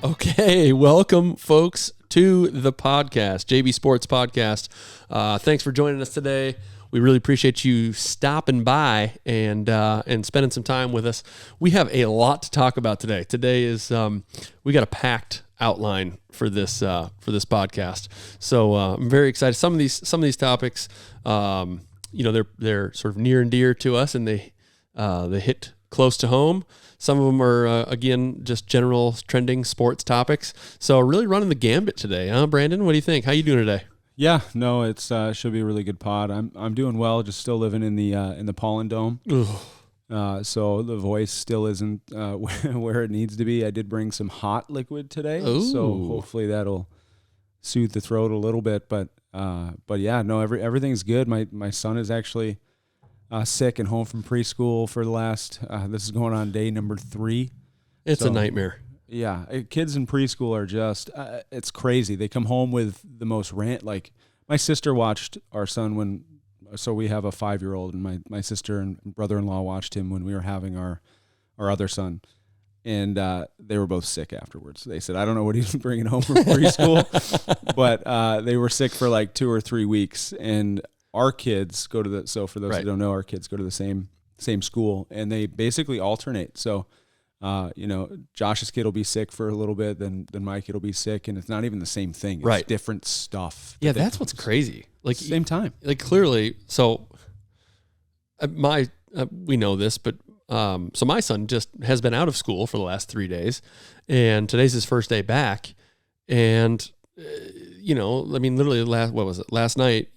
Okay, welcome, folks, to the podcast, JB Sports Podcast. Thanks for joining us today. We really appreciate you stopping by and spending some time with us. We have a lot to talk about today. Today is we got a packed outline for this podcast, so I'm very excited. Some of these topics, they're sort of near and dear to us, and they hit close to home. Some of them are, again, just general trending sports topics. So really running the gambit today, huh, Brandon? What do you think? How you doing today? Yeah, no, it's should be a really good pod. I'm doing well, just still living in the pollen dome. So the voice still isn't where it needs to be. I did bring some hot liquid today, so hopefully that'll soothe the throat a little bit. But yeah, no, everything's good. My son is actually sick and home from preschool for the last, this is going on day number 3. It's a nightmare. Yeah. Kids in preschool are just, it's crazy. They come home with the most like my sister watched our son so we have a 5-year-old, and my sister and brother-in-law watched him when we were having our other son. And they were both sick afterwards. They said, I don't know what he's bringing home from preschool, but they were sick for like 2 or 3 weeks. And our kids go to so for those who don't know, our kids go to the same school, and they basically alternate. So, Josh's kid will be sick for a little bit, then my kid will be sick, and it's not even the same thing. It's different stuff. Yeah, that's what's crazy. Like same time. Like clearly, so we know this, but so my son just has been out of school for the last 3 days, and today's his first day back, and literally last night.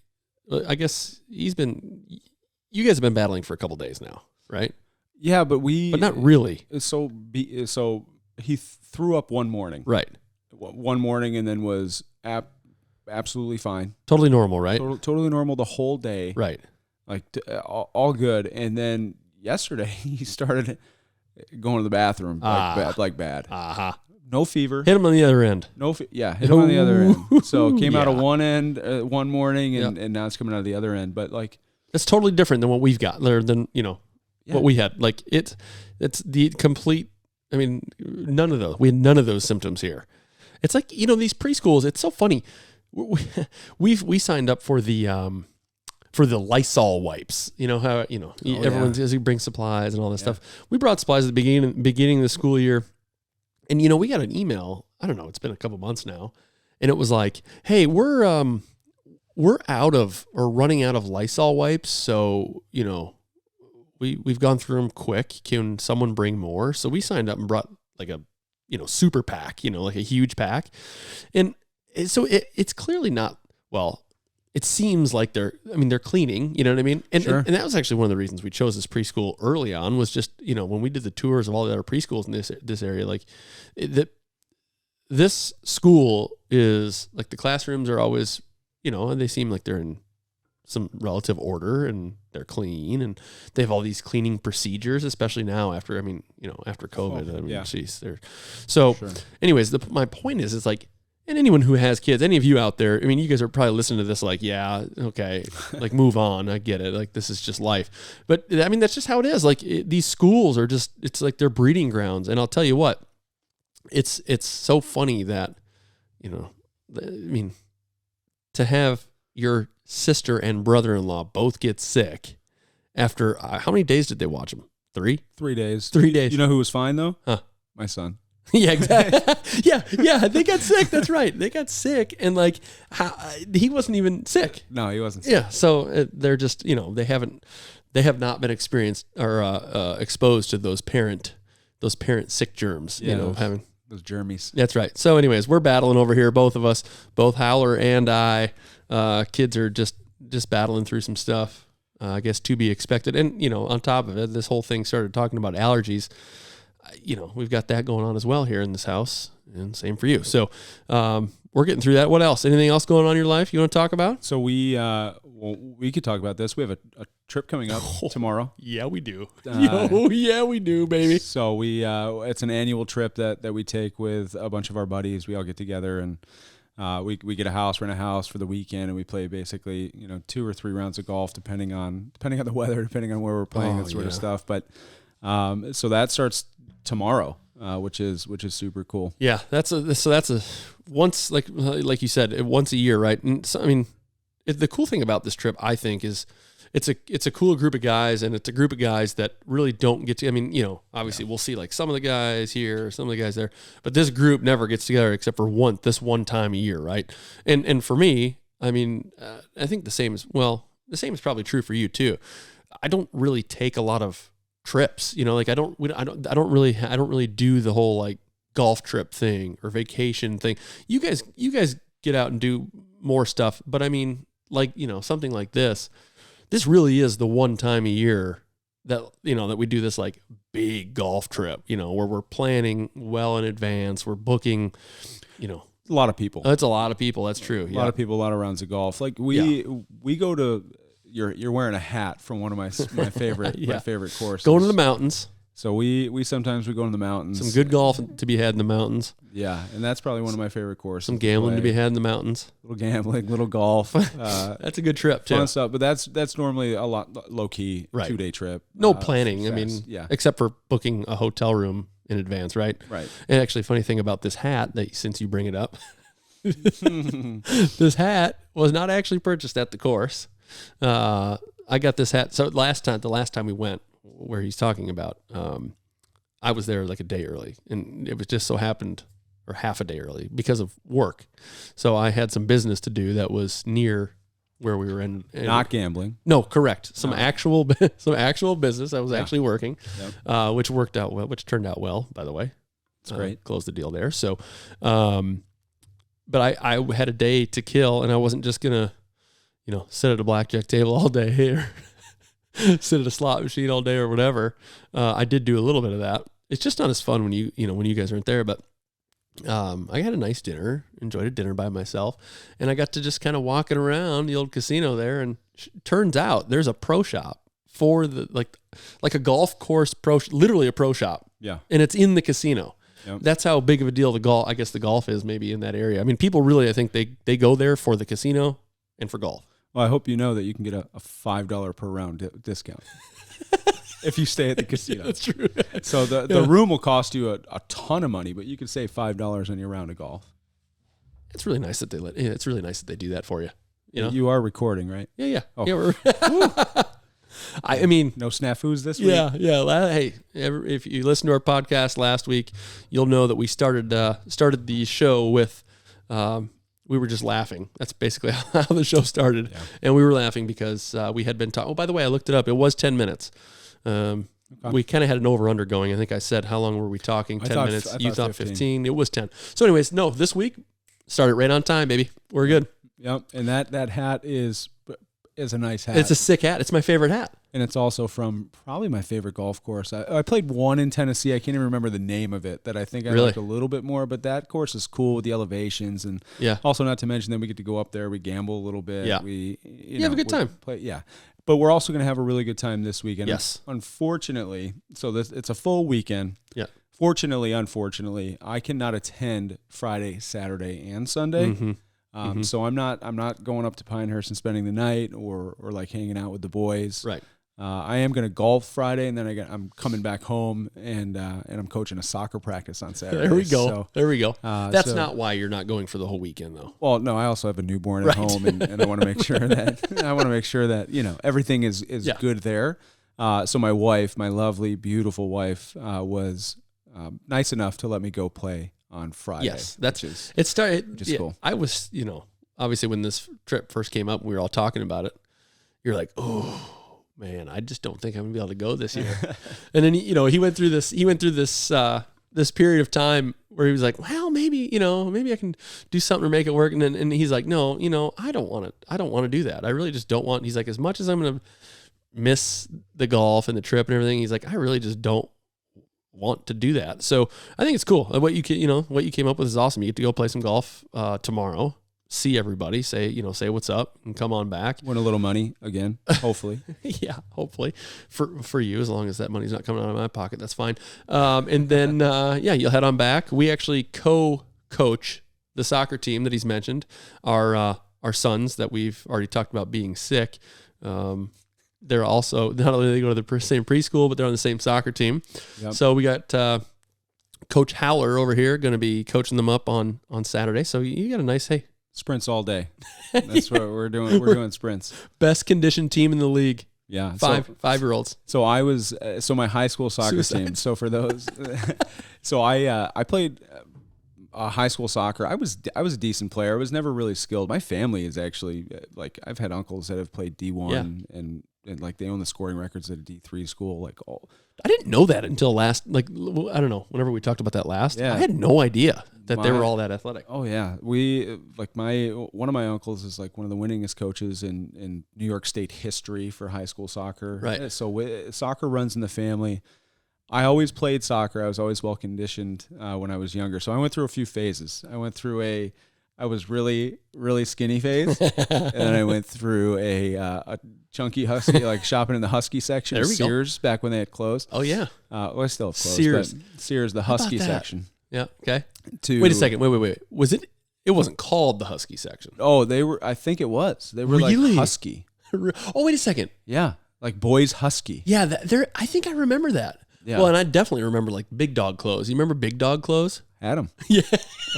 I guess you guys have been battling for a couple days now, right? Yeah, but not really. So he threw up one morning. Right. One morning, and then was absolutely fine. Totally normal, right? Totally normal the whole day. Right. Like all good. And then yesterday he started going to the bathroom like bad. Uh-huh. No fever. Hit him on the other end. Hit him on the other end. So came out of one end one morning, and now it's coming out of the other end. But like, it's totally different than what we've got, or than what we had. Like it's the complete. I mean, none of those. We had none of those symptoms here. It's like these preschools. It's so funny. We signed up for the Lysol wipes. You know how everyone says he brings supplies and all this stuff. We brought supplies at the beginning of the school year. And, we got an email, I don't know, it's been a couple months now, and it was like, hey, we're running out of Lysol wipes, so, we've gone through them quick. Can someone bring more? So we signed up and brought like a, super pack, like a huge pack. And so it's clearly not, it seems like they're cleaning, you know what I mean? And, sure. and that was actually one of the reasons we chose this preschool early on, was just, when we did the tours of all the other preschools in this area, like this school is like, the classrooms are always, and they seem like they're in some relative order, and they're clean, and they have all these cleaning procedures, especially now after COVID. Geez, so sure. Anyways, my point is like, and anyone who has kids, any of you out there, I mean, you guys are probably listening to this like, yeah, okay, like move on. I get it. Like, this is just life. But I mean, that's just how it is. Like these schools are just, it's like they're breeding grounds. And I'll tell you what, it's so funny that, to have your sister and brother-in-law both get sick after, how many days did they watch them? 3? 3 days. 3 days. You know who was fine though? Huh? My son. Yeah, exactly. yeah, they got sick. That's right. They got sick, and like, he wasn't even sick. No, he wasn't sick. Yeah, so they're just, they have not been experienced or exposed to those parent sick germs. Having those germies. That's right. So, anyways, we're battling over here, both of us, both Howler and I. Kids are just battling through some stuff. I guess to be expected, and on top of it, this whole thing started talking about allergies. We've got that going on as well here in this house, and same for you. So we're getting through that. What else? Anything else going on in your life you want to talk about? So we could talk about this. We have a trip coming up tomorrow. Yeah, we do. Yeah, we do, baby. So it's an annual trip that we take with a bunch of our buddies. We all get together, and we get rent a house for the weekend, and we play basically 2 or 3 rounds of golf, depending on the weather, depending on where we're playing, that sort of stuff. But so that starts tomorrow. which is super cool. Yeah, that's a once, like you said, once a year, right? And so, I mean, the cool thing about this trip, I think, is it's a cool group of guys, and it's a group of guys that really don't get to. I mean, obviously we'll see like some of the guys here, some of the guys there, but this group never gets together except for this one time a year, right? And for me, I mean, I think the same is probably true for you too. I don't really take a lot of trips, like I don't really do the whole like golf trip thing or vacation thing. You guys get out and do more stuff, but I mean, like, something like this really is the one time a year that, that we do this like big golf trip, where we're planning well in advance. We're booking, a lot of people. It's a lot of people. That's true. A lot of people, a lot of rounds of golf. Like we go to, you're wearing a hat from one of my favorite, my favorite courses. Going to the mountains. So we sometimes go in the mountains. Some good golf to be had in the mountains. Yeah, and that's probably one of my favorite courses. Some gambling to be had in the mountains. Little gambling, little golf. That's a good trip too. Fun stuff, but that's normally a lot low key, right. 2-day trip. No planning. I mean, except for booking a hotel room in advance, right? Right. And actually, funny thing about this hat, that since you bring it up, this hat was not actually purchased at the course. I got this hat. So the last time we went, where he's talking about, I was there like a day early, and it was just so happened, or half a day early because of work. So I had some business to do that was near where we were in. Not gambling. No, correct. Some actual business. I was actually working, which worked out well, which turned out well, by the way. That's great. Closed the deal there. So, but I had a day to kill, and I wasn't just gonna, sit at a blackjack table all day or sit at a slot machine all day or whatever. I did do a little bit of that. It's just not as fun when you guys aren't there, but I had a nice dinner, enjoyed a dinner by myself, and I got to just kind of walking around the old casino there, and turns out there's a pro shop for the like a golf course literally a pro shop. Yeah. And it's in the casino. Yep. That's how big of a deal the golf is maybe in that area. I mean, people really, I think they go there for the casino and for golf. Well, I hope you know that you can get a $5 per round discount if you stay at the casino. That's true. So the room will cost you a ton of money, but you can save $5 on your round of golf. It's really nice that it's really nice that they do that for you. You are recording, right? Yeah. Oh. Yeah. I mean, no snafus this week. Yeah. Hey, if you listened to our podcast last week, you'll know that we started the show with. We were just laughing. That's basically how the show started. Yeah. And we were laughing because we had been talking. Oh, by the way, I looked it up. It was 10 minutes. Okay. We kind of had an over-under going. I think I said, how long were we talking? 10 minutes. You thought 15. It was 10. So anyways, no, this week, started right on time, baby. We're good. Yep. And that hat is a nice hat. It's a sick hat. It's my favorite hat. And it's also from probably my favorite golf course. I played one in Tennessee. I can't even remember the name of it that I think I liked a little bit more. But that course is cool with the elevations. And also not to mention that we get to go up there. We gamble a little bit. Yeah. We have a good time. But we're also going to have a really good time this weekend. Yes. Unfortunately, it's a full weekend. Yeah. Fortunately, unfortunately, I cannot attend Friday, Saturday, and Sunday. Mm-hmm. So I'm not going up to Pinehurst and spending the night or like hanging out with the boys. Right. I am going to golf Friday, and then I'm coming back home and I'm coaching a soccer practice on Saturday. There we go. That's not why you're not going for the whole weekend, though. Well, no, I also have a newborn at home, and I want to make sure that everything is good there. So my wife, my lovely, beautiful wife, was nice enough to let me go play on Friday. Yes, which is cool. I was, obviously when this trip first came up, we were all talking about it. You're like, oh man, I just don't think I'm gonna be able to go this year. And then he went through this this period of time where he was like, well, maybe I can do something to make it work. And then he's like, no, I don't want to do that. I really just don't want. He's like, as much as I'm gonna miss the golf and the trip and everything, he's like, I really just don't want to do that. So I think it's cool. What you came up with is awesome. You get to go play some golf tomorrow, see everybody, say what's up, and come on back. Win a little money again, hopefully. Yeah, hopefully for you, as long as that money's not coming out of my pocket, that's fine. And then you'll head on back. We actually co-coach the soccer team that he's mentioned. Our sons that we've already talked about being sick. They're also, not only they go to the same preschool, but they're on the same soccer team. Yep. So we got Coach Howler over here going to be coaching them up on Saturday. So you got a nice, hey. Sprints all day. That's what we're doing. We're doing sprints. Best conditioned team in the league. Yeah. 5-year-olds. So I was, my high school soccer team. So for those, so I played high school soccer. I was a decent player. I was never really skilled. My family is actually like, I've had uncles that have played D1 and like they own the scoring records at a D3 school. Like I didn't know that until last, like, I don't know, whenever we talked about that last, I had no idea that they were all that athletic. Oh yeah. We, like one of my uncles is like one of the winningest coaches in New York State history for high school soccer. Right. So soccer runs in the family. I always played soccer. I was always well conditioned when I was younger. So I went through a few phases. I went through I was really, really skinny phase. And then I went through a chunky husky, like shopping in the husky section of Sears back when they had closed. Oh, yeah. Well, I still have closed. Sears. But Sears, the husky section. Yeah, okay. Wait a second. Wait. Was it? It wasn't called the husky section. Oh, they were, I think it was. They were like husky. Oh, wait a second. Yeah, like boys husky. Yeah, I think I remember that. Yeah. Well, and I definitely remember like big dog clothes. You remember big dog clothes? Had them. Yeah.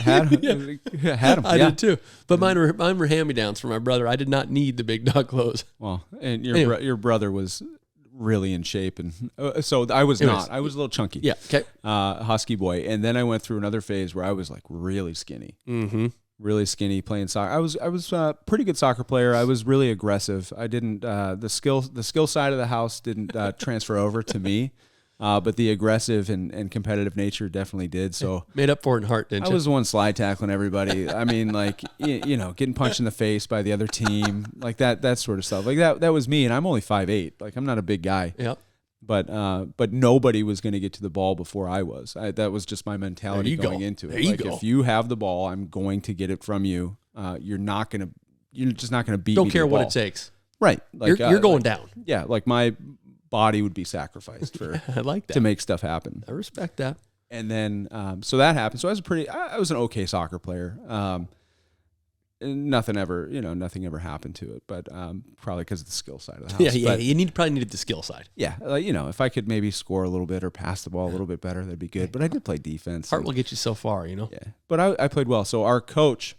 Had them. Had them. I did too. But mine were hand-me-downs for my brother. I did not need the big dog clothes. Well, and your brother was really in shape. And so I was not. I was a little chunky. Yeah. Okay. Husky boy. And then I went through another phase where I was like really skinny. Mm-hmm. Really skinny playing soccer. I was a pretty good soccer player. I was really aggressive. I didn't, the skill side of the house didn't transfer over to me. But the aggressive and competitive nature definitely did. So made up for it in heart, didn't you? I was the one slide tackling everybody. I mean, like, getting punched in the face by the other team, like that sort of stuff. Like that was me, and I'm only 5'8". Like I'm not a big guy. Yeah. But nobody was going to get to the ball before I was. That was just my mentality going into it. Like if you have the ball, I'm going to get it from you. You're just not gonna beat me. Don't care what it takes. Right. Like you're going down. Yeah. Like my body would be sacrificed for I like that. to make stuff happen. I respect that. And then so that happened. So I was an okay soccer player. Nothing ever happened to it, but probably because of the skill side of the house. Yeah. You probably needed the skill side. Yeah, if I could maybe score a little bit or pass the ball a little bit better, that'd be good. But I did play defense. Heart will get you so far, Yeah, but I played well. So our coach,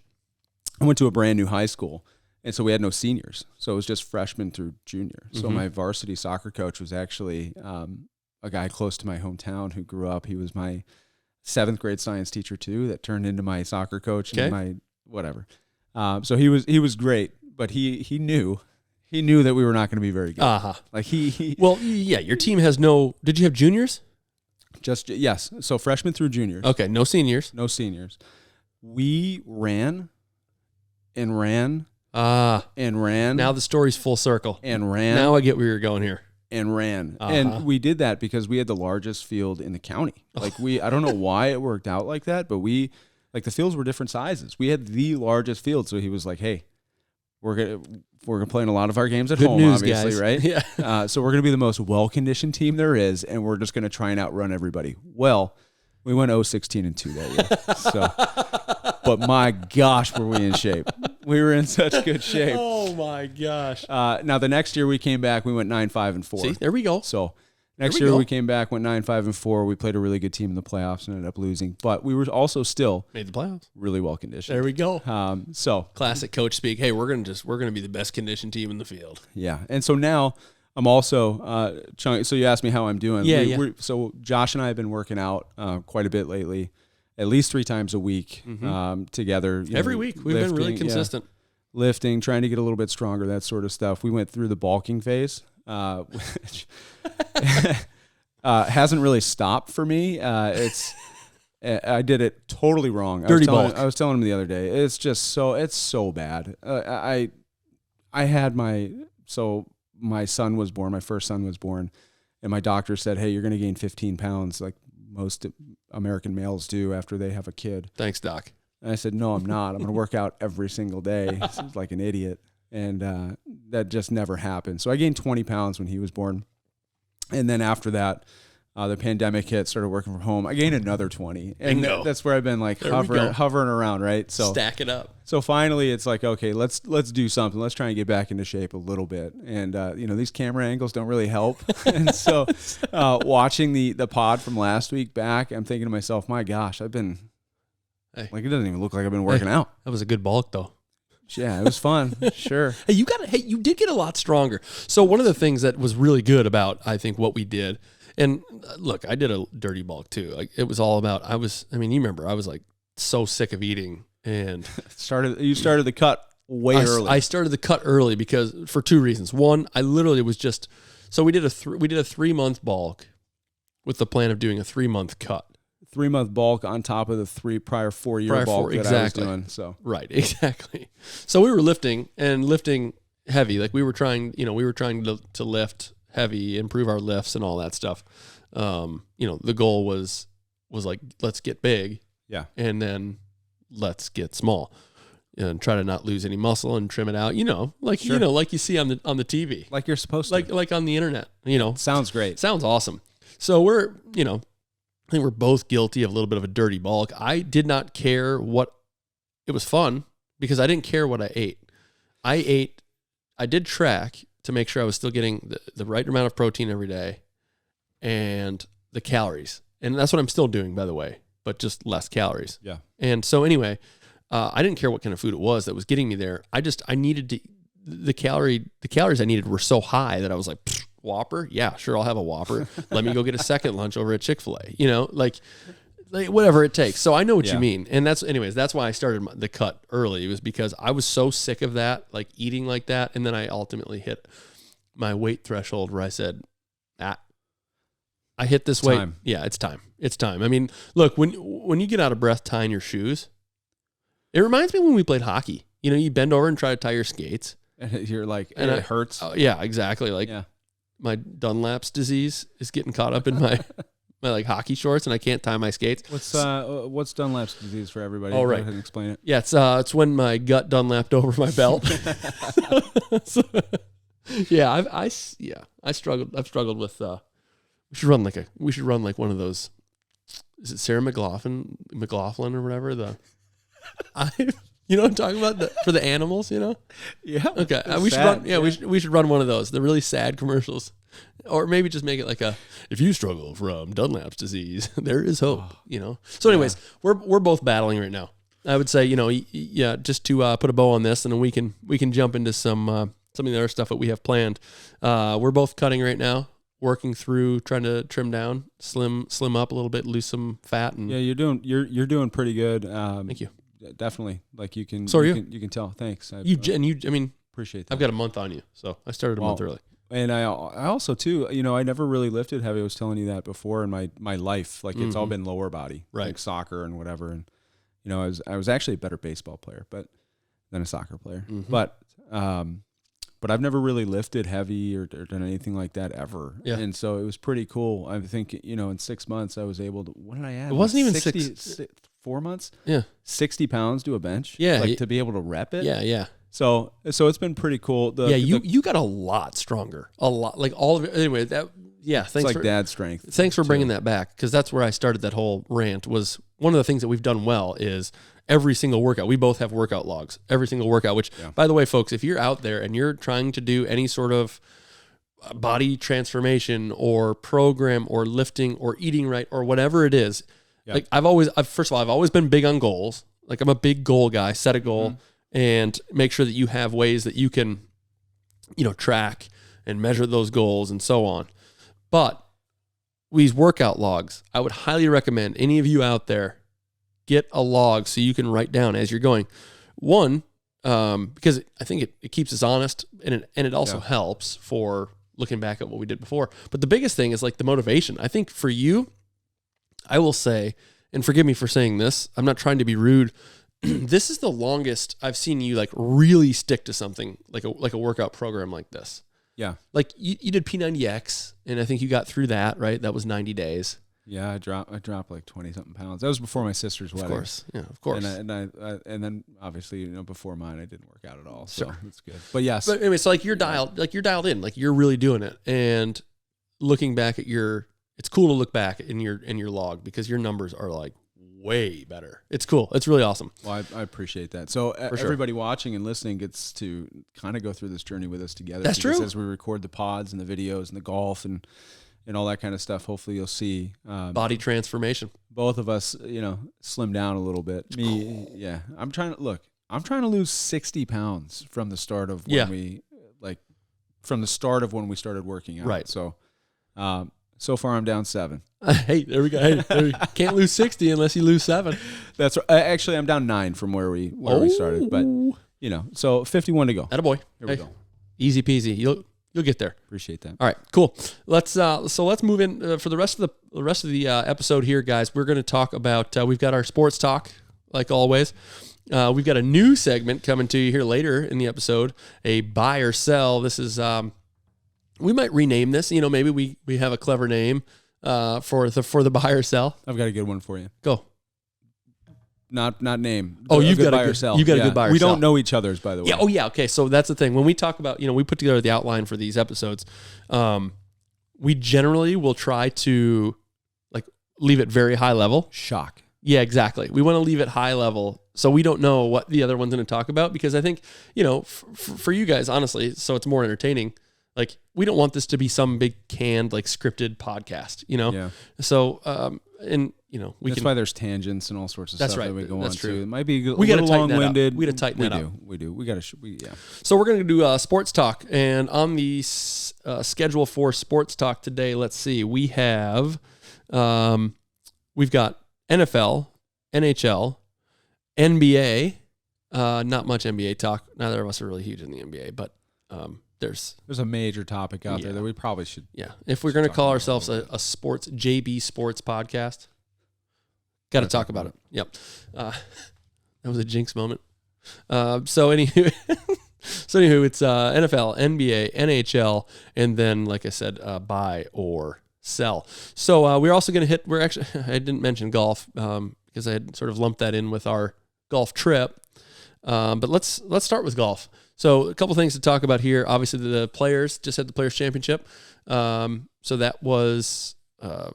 I went to a brand new high school. And so we had no seniors. So it was just freshman through junior. Mm-hmm. So my varsity soccer coach was actually a guy close to my hometown who grew up. He was my 7th grade science teacher too, that turned into my soccer coach and my whatever. So he was great, but he knew that we were not going to be very good. Uh-huh. Like he Well, yeah, your team has no, did you have juniors? Yes. So freshman through juniors. Okay, no seniors. No seniors. We ran. And ran. Now the story's full circle. And ran. Now I get where you're going here. And ran. And we did that because we had the largest field in the county. Like I don't know why it worked out like that, but the fields were different sizes. We had the largest field. So he was like, hey, we're gonna play in a lot of our games at home, news, obviously, guys. right? Yeah. So we're gonna be the most well-conditioned team there is, and we're just gonna try and outrun everybody. Well, we went 0-16-2 that year. So, but my gosh, were we in shape? We were in such good shape. Oh my gosh! Now the next year we came back, we went 9-5-4. See, there we go. So next year we came back, went 9-5-4. We played a really good team in the playoffs and ended up losing, but we were also still made the playoffs. Really well conditioned. There we go. So classic coach speak. Hey, we're gonna be the best conditioned team in the field. Yeah, and so now I'm also so you asked me how I'm doing. Yeah. So Josh and I have been working out quite a bit lately. At least 3 times a week together. Every week. We've been really consistent. Lifting, trying to get a little bit stronger, that sort of stuff. We went through the bulking phase, which hasn't really stopped for me. I did it totally wrong. Dirty bulk. I was telling him the other day, it's so bad. I had my son was born, my first son was born, and my doctor said, hey, you're going to gain 15 pounds like most American males do after they have a kid. Thanks, Doc. And I said, no, I'm not. I'm going to work out every single day like an idiot. And that just never happened. So I gained 20 pounds when he was born. And then after that, The pandemic hit, started working from home. I gained another 20. And that's where I've been like hovering around, right? So stack it up. So finally it's like, okay, let's do something. Let's try and get back into shape a little bit. And, these camera angles don't really help. And so watching the pod from last week back, I'm thinking to myself, my gosh, I've been it doesn't even look like I've been working out. That was a good bulk though. Yeah, it was fun. Sure. Hey, you did get a lot stronger. So one of the things that was really good about, I think, what we did, and look, I did a dirty bulk too. Like it was all about, you remember, I was like so sick of eating and you started the cut way early. I started the cut early because for two reasons. One, I literally was just, so we did a 3-month bulk with the plan of doing a 3-month cut. 3-month bulk on top of the prior 4-year bulk that I was doing. So right, exactly. So we were lifting heavy. Like we were trying to lift heavy, improve our lifts and all that stuff. The goal was like, let's get big. Yeah. And then let's get small and try to not lose any muscle and trim it out, like you see on the TV, like you're supposed to, like on the internet, sounds great. Sounds awesome. So we're, I think we're both guilty of a little bit of a dirty bulk. I did not care it was fun because I didn't care what I ate. I did track to make sure I was still getting the right amount of protein every day and the calories. And that's what I'm still doing, by the way, but just less calories. Yeah. And so anyway, I didn't care what kind of food it was that was getting me there. I needed the calories I needed were so high that I was like, Whopper? Yeah, sure, I'll have a Whopper. Let me go get a second lunch over at Chick-fil-A, like whatever it takes. So I know what you mean. And that's why I started the cut early. It was because I was so sick of that, like eating like that. And then I ultimately hit my weight threshold where I said, I hit this weight. Time. Yeah, it's time. It's time. I mean, look, when you get out of breath tying your shoes, it reminds me when we played hockey. You bend over and try to tie your skates. And you're like, and it hurts. Yeah, exactly. Like my Dunlap's disease is getting caught up in my like hockey shorts, and I can't tie my skates. What's Dunlap's disease for everybody? Oh, right. Go ahead and explain it. Yeah, it's when my gut Dunlapped over my belt. Yeah, I struggled. I've struggled with. We should run like one of those. Is it Sarah McLaughlin or whatever? You know what I'm talking about? For the animals, Yeah. Okay. We should run. Yeah, we should run one of those. The really sad commercials, or maybe just make it like if you struggle from Dunlap's disease, there is hope. So, anyways, we're both battling right now. I would say, just to put a bow on this, and then we can jump into some of the other stuff that we have planned. We're both cutting right now, working through trying to trim down, slim up a little bit, lose some fat, and you're doing pretty good. Thank you. Definitely. Like you can, so you can tell. Thanks. I appreciate that. I've got a month on you, so I started a month early. And I also too, I never really lifted heavy. I was telling you that before in my life. Like it's all been lower body, right? Like soccer and whatever. And I was actually a better baseball player, than a soccer player. Mm-hmm. But I've never really lifted heavy or done anything like that ever. Yeah. And so it was pretty cool. I think in 6 months I was able to. What did I add? It wasn't even 60, 4 months. Yeah. 60 pounds to a bench. Yeah. Like to be able to rep it. Yeah. Yeah. So it's been pretty cool. You got a lot stronger. A lot, like all of it. Anyway, thanks it's like for dad strength. Thanks for bringing that back, because that's where I started that whole rant. Was one of the things that we've done well is every single workout. We both have workout logs. Every single workout. Which, by the way, folks, if you're out there and you're trying to do any sort of body transformation or program or lifting or eating right or whatever it is, like first of all, I've always been big on goals. Like I'm a big goal guy. Set a goal. Mm-hmm. And make sure that you have ways that you can, track and measure those goals and so on. But these workout logs, I would highly recommend any of you out there get a log so you can write down as you're going. One, because I think it keeps us honest, and it also helps for looking back at what we did before. But the biggest thing is like the motivation. I think for you, I will say, and forgive me for saying this, I'm not trying to be rude. This is the longest I've seen you like really stick to something like a workout program like this. Yeah. Like you did P90X, and I think you got through that, right? That was 90 days. Yeah, I dropped like 20 something pounds. That was before my sister's wedding. Of course. Yeah, of course. And then obviously, before mine I didn't work out at all. So that's good. But yes. But anyway, so you're dialed in, like you're really doing it. And looking back at your it's cool to look back in your log because your numbers are like way better. It's cool. It's really awesome. Well, I appreciate that. So everybody watching and listening gets to kind of go through this journey with us together. That's true. As we record the pods and the videos and the golf and all that kind of stuff, hopefully you'll see body transformation. Both of us, slim down a little bit. Me, yeah. I'm trying to lose 60 pounds from the start of when from the start of when we started working out. Right. So, so far I'm down 7. Hey, there we go. Hey, can't lose 60 unless you lose 7. That's right. Actually, I'm down 9 from where we started, but so 51 to go. Attaboy. Here we go. Easy peasy. You'll get there. Appreciate that. All right, cool. Let's move in for the rest of the episode here, guys. We're going to talk about we've got our sports talk like always. We've got a new segment coming to you here later in the episode, a buy or sell. This is we might rename this. Maybe we have a clever name for the buy or sell. I've got a good one for you. Go. Not name. Oh, you've got a buy or sell. You've got a good buy or sell. We don't know each other's, by the way. Yeah. Oh, yeah. Okay. So that's the thing. When we talk about, we put together the outline for these episodes. We generally will try to leave it very high level. Shock. Yeah, exactly. We want to leave it high level so we don't know what the other one's going to talk about because I think, for you guys, honestly, so it's more entertaining. We don't want this to be some big canned, scripted podcast, Yeah. So, That's why there's tangents and all sorts of stuff that we go on to. It might be a little long-winded. We got to tighten that up. We do. We got to, yeah. So we're going to do sports talk. And on the schedule for sports talk today, let's see. We have, we've got NFL, NHL, NBA. Not much NBA talk. Neither of us are really huge in the NBA, but there's a major topic out there that we probably should. Yeah. If we're going to call ourselves a sports JB Sports podcast, got to talk about it. Yep. That was a jinx moment. So anywho, it's NFL, NBA, NHL, and then, like I said, buy or sell. So we're also going to I didn't mention golf because I had sort of lumped that in with our golf trip. But let's start with golf. So a couple things to talk about here. Obviously, the players just had the Players Championship. So that was, I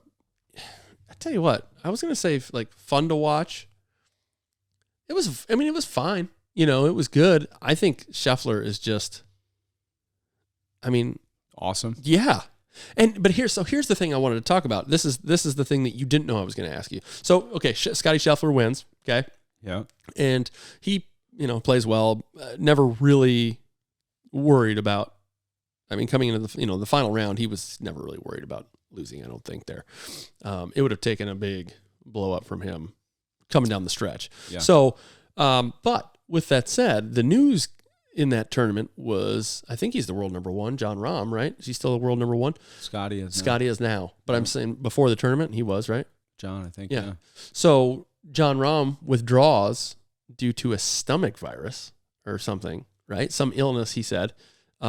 tell you what, I was going to say fun to watch. It was fine. It was good. I think Scheffler is just, awesome. Yeah. But here's the thing I wanted to talk about. This is the thing that you didn't know I was going to ask you. So, okay, Scotty Scheffler wins. Okay. Yeah. And he, plays well, never really worried about, coming into the final round, he was never really worried about losing, I don't think there. It would have taken a big blow up from him coming down the stretch. Yeah. So, but with that said, the news in that tournament was, I think he's the world number 1, Jon Rahm, right? Is he still the world number 1? Scotty is now. But I'm saying before the tournament, he was, right? John, I think. Yeah. So Jon Rahm withdraws due to a stomach virus or something, right? Some illness, he said, it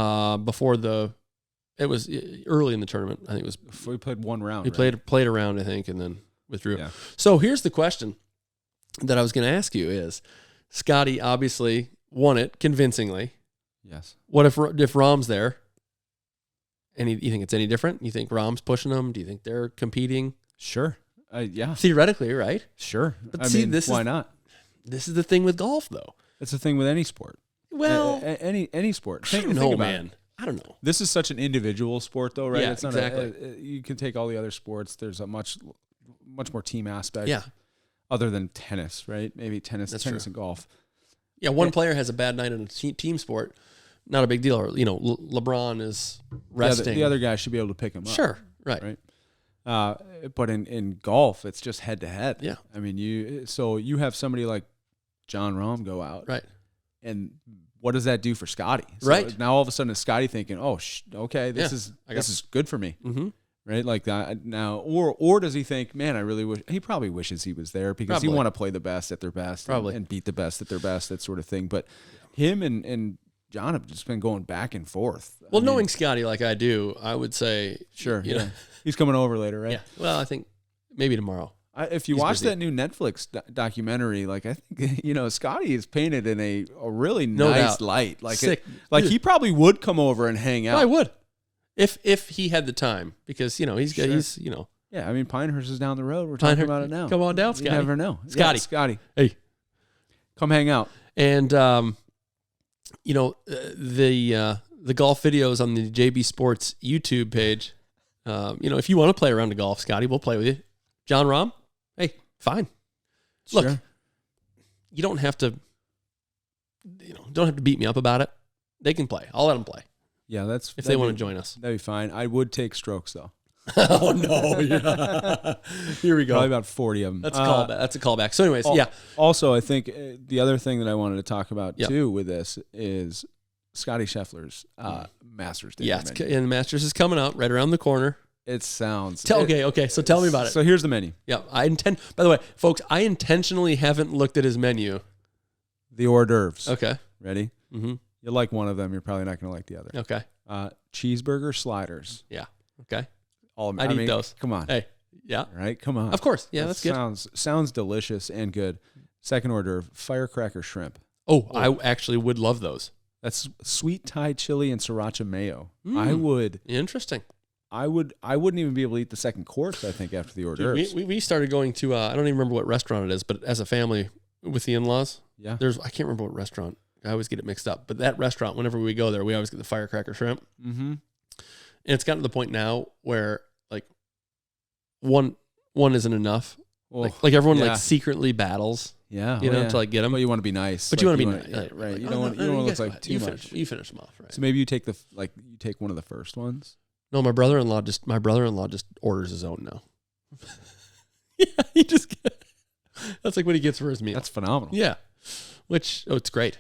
was early in the tournament. I think it was before we played one round. He played a round, I think, and then withdrew. Yeah. So here's the question that I was going to ask you is, Scotty obviously won it convincingly. Yes. What if Rahm's there? And you think it's any different? You think Rahm's pushing them? Do you think they're competing? Sure. Yeah. Theoretically, right? Sure. But why not? This is the thing with golf, though. It's the thing with any sport. Well, any sport. I don't know, man. I don't know. This is such an individual sport, though, right? Yeah, it's not exactly. You can take all the other sports. There's a much more team aspect. Yeah. Other than tennis, right? Maybe tennis true. and golf. Yeah, one player has a bad night in a team sport. Not a big deal. Or, LeBron is resting. The other guy should be able to pick him up. Sure. Right. But in golf, it's just head to head. Yeah. You have somebody like Jon Rahm go out. Right. And what does that do for Scotty? So right. Now all of a sudden is Scotty thinking, okay, this is good for me. Mm-hmm. Right. Like that now, or does he think, man, I really wish, he probably wishes he was there because he want to play the best at their best and beat the best at their best, that sort of thing. But him and John have just been going back and forth. Well, knowing Scotty like I do, I would say, sure. He's coming over later, right? Yeah. Well, I think maybe tomorrow. If you watch that new Netflix documentary, I think, Scotty is painted in a really nice light. Sick. He probably would come over and hang out. I would. If he had the time, because he's Yeah, I mean, Pinehurst is down the road. We're talking about it now. Come on down, Scotty. You never know. Scotty. Yeah, Scotty. Hey. Come hang out. And, the golf videos on the JB Sports YouTube page, if you want to play around the golf, Scotty, we'll play with you. John Rahm, hey, fine. Sure. Look, you don't have to beat me up about it. They can play. I'll let them play. Yeah, if they want to join us. That'd be fine. I would take strokes, though. Oh, no. Yeah. Here we go. Probably about 40 of them. That's a callback. That's a callback. So anyways, yeah. Also, I think the other thing that I wanted to talk about, too, with this is Scotty Scheffler's Masters. Yeah, and the Masters is coming out right around the corner. It sounds... Okay, so tell me about it. So here's the menu. Yeah, by the way, folks, I intentionally haven't looked at his menu. The hors d'oeuvres. Okay. Ready? Mm-hmm. You like one of them, you're probably not going to like the other. Okay. Cheeseburger sliders. Yeah. Okay. I mean, those. Come on. Hey. Yeah. Right? Come on. Of course. Yeah, that's good. Sounds delicious and good. Second hors d'oeuvre, firecracker shrimp. Oh, I actually would love those. That's sweet Thai chili and sriracha mayo. I would. Interesting. I wouldn't even be able to eat the second course, I think, after the hors d'oeuvres. We started going to, I don't even remember what restaurant it is, but as a family with the in-laws, I can't remember what restaurant. I always get it mixed up. But that restaurant, whenever we go there, we always get the firecracker shrimp. Mm-hmm. And it's gotten to the point now where, like, one isn't enough. Oh, like everyone like secretly battles. Yeah. To like get them. But you want to be nice. But you want to be nice. Right. You don't want to look like too much. You finish them off, right? So maybe you take you take one of the first ones. No, my brother-in-law just orders his own now. Yeah, he just that's like what he gets for his meal. That's phenomenal. Yeah. It's great.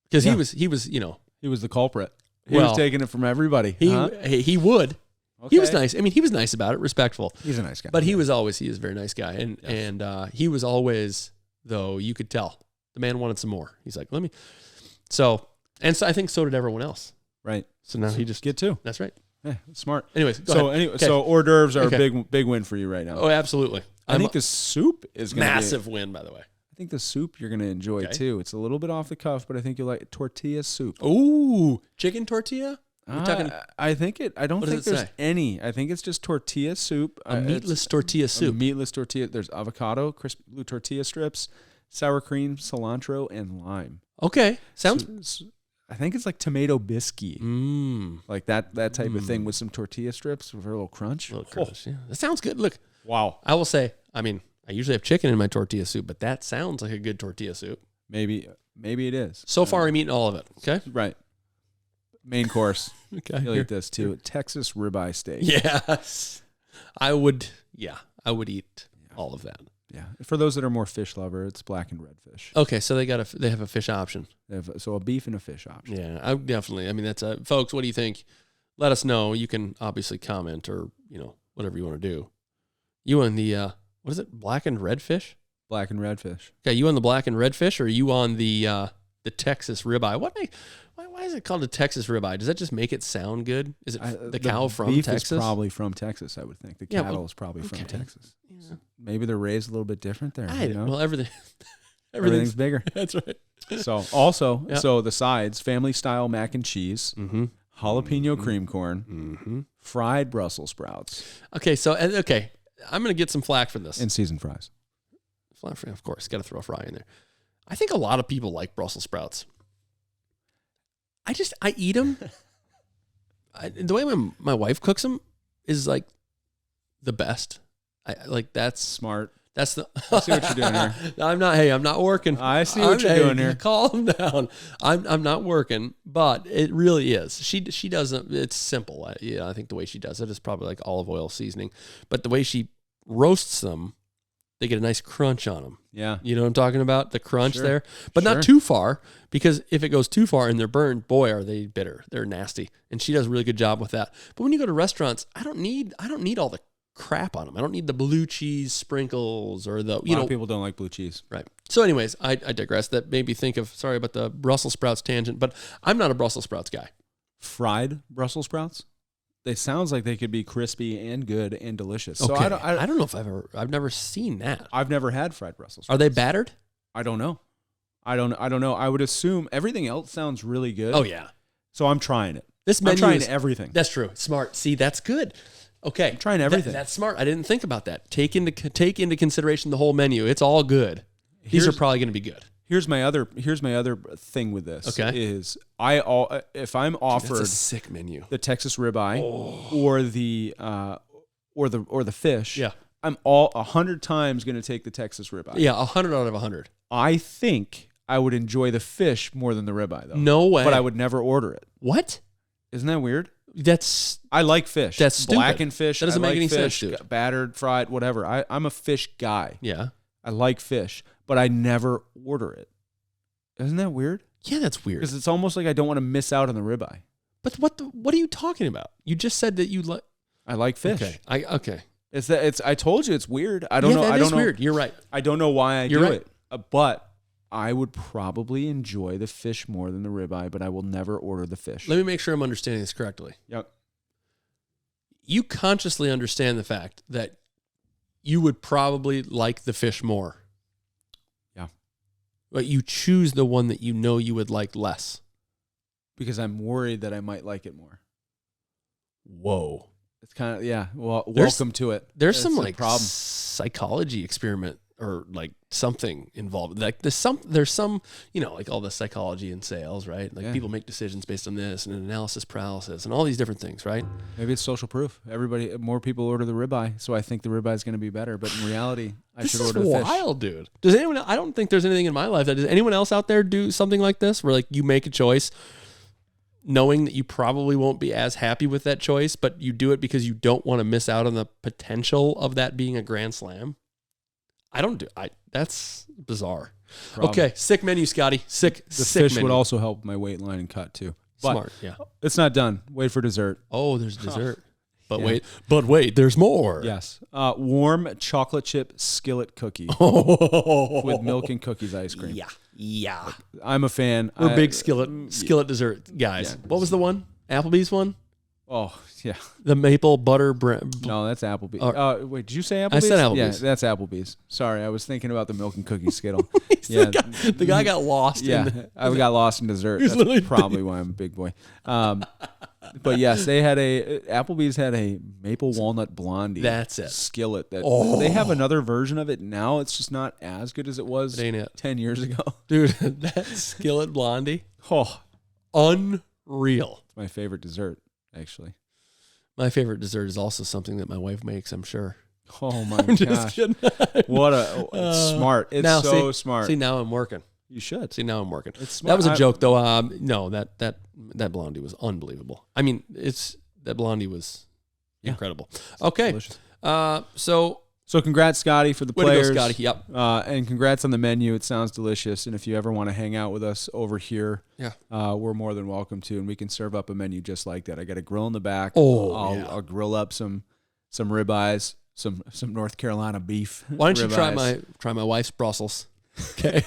Because he was he was the culprit. He was taking it from everybody. He would. Okay. He was nice. I mean, he was nice about it, respectful. He's a nice guy. But he is a very nice guy. And he was always, though, you could tell, the man wanted some more. He's like, so I think so did everyone else. Right. So now he just get two. That's right. Yeah, smart. Anyways, so hors d'oeuvres are a big win for you right now. Oh, absolutely. I think the soup is going to be massive win, by the way. I think the soup you're going to enjoy too. It's a little bit off the cuff, but I think you'll like tortilla soup. Ooh, chicken tortilla? I think it. I don't think there's any. I think it's just tortilla soup. A meatless tortilla soup. A meatless tortilla. There's avocado, crisp blue tortilla strips, sour cream, cilantro, and lime. Okay, sounds. I think it's like tomato biscuit, like that type of thing with some tortilla strips for a little crunch. Yeah, that sounds good. Look, wow. I will say, I mean, I usually have chicken in my tortilla soup, but that sounds like a good tortilla soup. Maybe it is. So far, I'm eating all of it. Okay, right. Main course. Okay, you'll eat this too. Texas ribeye steak. Yes, I would. Yeah, I would eat all of that. Yeah. For those that are more fish lover, it's black and red fish. Okay, so they have a fish option. So a beef and a fish option. Yeah, I definitely. I mean, that's folks. What do you think? Let us know. You can obviously comment or whatever you want to do. You on the what is it? Black and red fish. Black and red fish. Okay, you on the black and red fish, or are you on the Texas ribeye? Why is it called a Texas ribeye? Does that just make it sound good? Is it the cow from beef Texas? Is probably from Texas, I would think. The cattle is probably from Texas. Yeah. Maybe they're raised a little bit different there. Well, everything's bigger. That's right. So also, so the sides: family style mac and cheese, jalapeno cream corn, fried Brussels sprouts. Okay, I'm gonna get some flack for this. And seasoned fries. Of course, got to throw a fry in there. I think a lot of people like Brussels sprouts. I eat them. The way my wife cooks them is like the best. That's smart. That's the. I see what you're doing here. I'm not working. I see what you're doing here. Calm down. I'm not working, but it really is. She doesn't. It's simple. I think the way she does it is probably like olive oil seasoning, but the way she roasts them, they get a nice crunch on them. Yeah. You know what I'm talking about? The crunch there. But not too far, because if it goes too far and they're burned, boy, are they bitter. They're nasty. And she does a really good job with that. But when you go to restaurants, I don't need all the crap on them. I don't need the blue cheese sprinkles or the, A lot of people don't like blue cheese. Right. So anyways, I digress. That made me think of, sorry about the Brussels sprouts tangent, but I'm not a Brussels sprouts guy. Fried Brussels sprouts? They sounds like they could be crispy and good and delicious. Okay. So I don't know if I've never seen that. I've never had fried Brussels sprouts. Are they battered? I don't know. I don't know. I would assume everything else sounds really good. Oh yeah. So I'm trying it. I'm trying everything. That's true. Smart. See, that's good. Okay. I'm trying everything. That's smart. I didn't think about that. Take into consideration the whole menu. It's all good. These are probably going to be good. Here's my other thing with this. Okay. Is if I'm offered that's a sick menu. the Texas ribeye or the fish, Yeah. I'm all 100 times going to take the Texas ribeye. Yeah, 100 out of 100. I think I would enjoy the fish more than the ribeye, though. No way. But I would never order it. What? Isn't that weird? I like fish. That's stupid. Blackened fish. That doesn't make any sense, fish, dude. battered, fried, whatever. I'm a fish guy. Yeah. I like fish, but I never order it. Isn't that weird? Yeah, that's weird. Because it's almost like I don't want to miss out on the ribeye. But what are you talking about? You just said that you like. I like fish. Okay. Okay. I told you it's weird. I don't know. That I don't is know. weird. You're right. I don't know why You're do right. it. But I would probably enjoy the fish more than the ribeye, but I will never order the fish. Let me make sure I'm understanding this correctly. Yep. You consciously understand the fact that you would probably like the fish more. Yeah. But you choose the one that you know you would like less. Because I'm worried that I might like it more. Whoa. It's kind of, yeah. Well, welcome to it. There's That's some the like problem. psychology experiment or like something involved. Like there's some, like all the psychology in sales, right? Like people make decisions based on this and analysis paralysis and all these different things, right? Maybe it's social proof. More people order the ribeye, so I think the ribeye is going to be better. But in reality, I should order the fish. This is wild, dude. Does anyone? I don't think there's anything in my life does anyone else out there do something like this, where like you make a choice, knowing that you probably won't be as happy with that choice, but you do it because you don't want to miss out on the potential of that being a grand slam. That's bizarre. Problem. Okay, sick menu, Scotty. Sick. The sick fish menu. would also help my weight line and cut too. But Smart, yeah. It's not done. Wait for dessert. Oh, there's dessert. But Yeah. wait, there's more. Yes. Warm chocolate chip skillet cookie with milk and cookies ice cream. Yeah. I'm a fan. We're big skillet dessert guys. Yeah. What was the one? Applebee's one? Oh, yeah. The maple butter bread. No, that's Applebee's. Wait, did you say Applebee's? I said Applebee's. Yeah, that's Applebee's. Sorry, I was thinking about the milk and cookie skittle. The guy got lost. Yeah, I got lost in dessert. That's probably why I'm a big boy. But yes, Applebee's had a maple walnut blondie. That's it. Skillet. They have another version of it now. It's just not as good as it was 10 years ago. Dude, that skillet blondie. Oh, unreal. It's my favorite dessert, actually. My favorite dessert is also something that my wife makes, I'm sure. Oh my I'm just gosh. kidding. It's smart. It's now, so smart. See, now I'm working. You should. See, now I'm working. It's smart. That was a joke, though. No, that blondie was unbelievable. I mean, that blondie was incredible. Okay. Delicious. So congrats, Scotty, for the way to players. go, Scotty. Yep. And congrats on the menu. It sounds delicious. And if you ever want to hang out with us over here, we're more than welcome to. And we can serve up a menu just like that. I got a grill in the back. I'll grill up some ribeyes, some North Carolina beef. Why don't you try my wife's Brussels? Okay,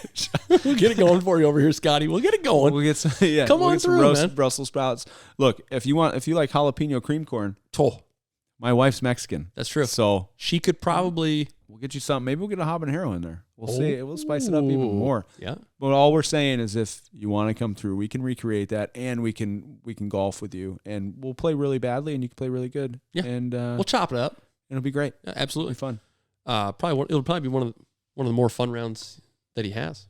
we'll get it going for you over here, Scotty. We'll get it going. We'll get some. Come on some through, roast man. Brussels sprouts. Look, if you like jalapeno cream corn, my wife's Mexican. That's true. So she could probably. We'll get you something. Maybe we'll get a habanero in there. We'll see. We'll spice it up even more. Yeah. But all we're saying is, if you want to come through, we can recreate that, and we can golf with you, and we'll play really badly, and you can play really good. Yeah. And we'll chop it up. It'll be great. Yeah, absolutely fun. It'll probably be one of the more fun rounds that he has.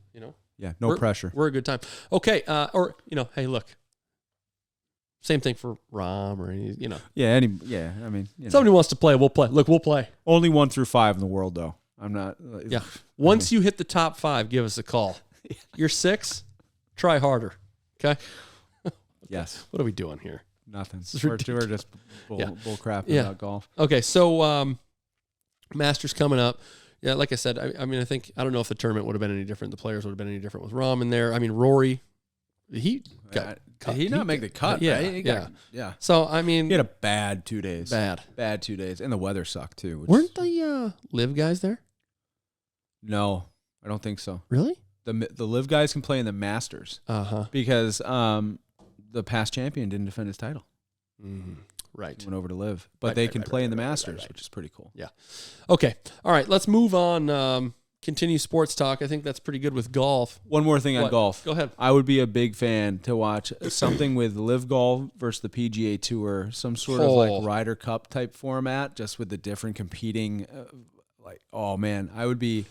Yeah. No pressure. We're a good time. Okay. Hey, look. Same thing for Rom or any. Yeah. I mean, somebody wants to play, we'll play. Look, we'll play. Only 1 through 5 in the world, though. I'm not. Yeah. Once you hit the top 5, give us a call. You're 6. Try harder. Okay. Yes. What are we doing here? Nothing. We're just bull crap about golf. Okay. So, Masters coming up. Yeah. Like I said, I don't know if the tournament would have been any different. The players would have been any different with Rom in there. I mean, Rory, he got cut. Did he not make the cut? Yeah. Right? Yeah. So, I mean, he had a bad 2 days. Bad 2 days. And the weather sucked, too. Weren't the live guys there? No, I don't think so. Really? The live guys can play in the Masters. Because the past champion didn't defend his title. Mm-hmm. Right. Went over to live. But they can play in the Masters, which is pretty cool. Yeah. Okay. All right. Let's move on continue sports talk. I think that's pretty good with golf. One more thing on golf. Go ahead. I would be a big fan to watch something with Live Golf versus the PGA Tour, some sort of like Ryder Cup type format, just with the different competing. Oh man, I would be.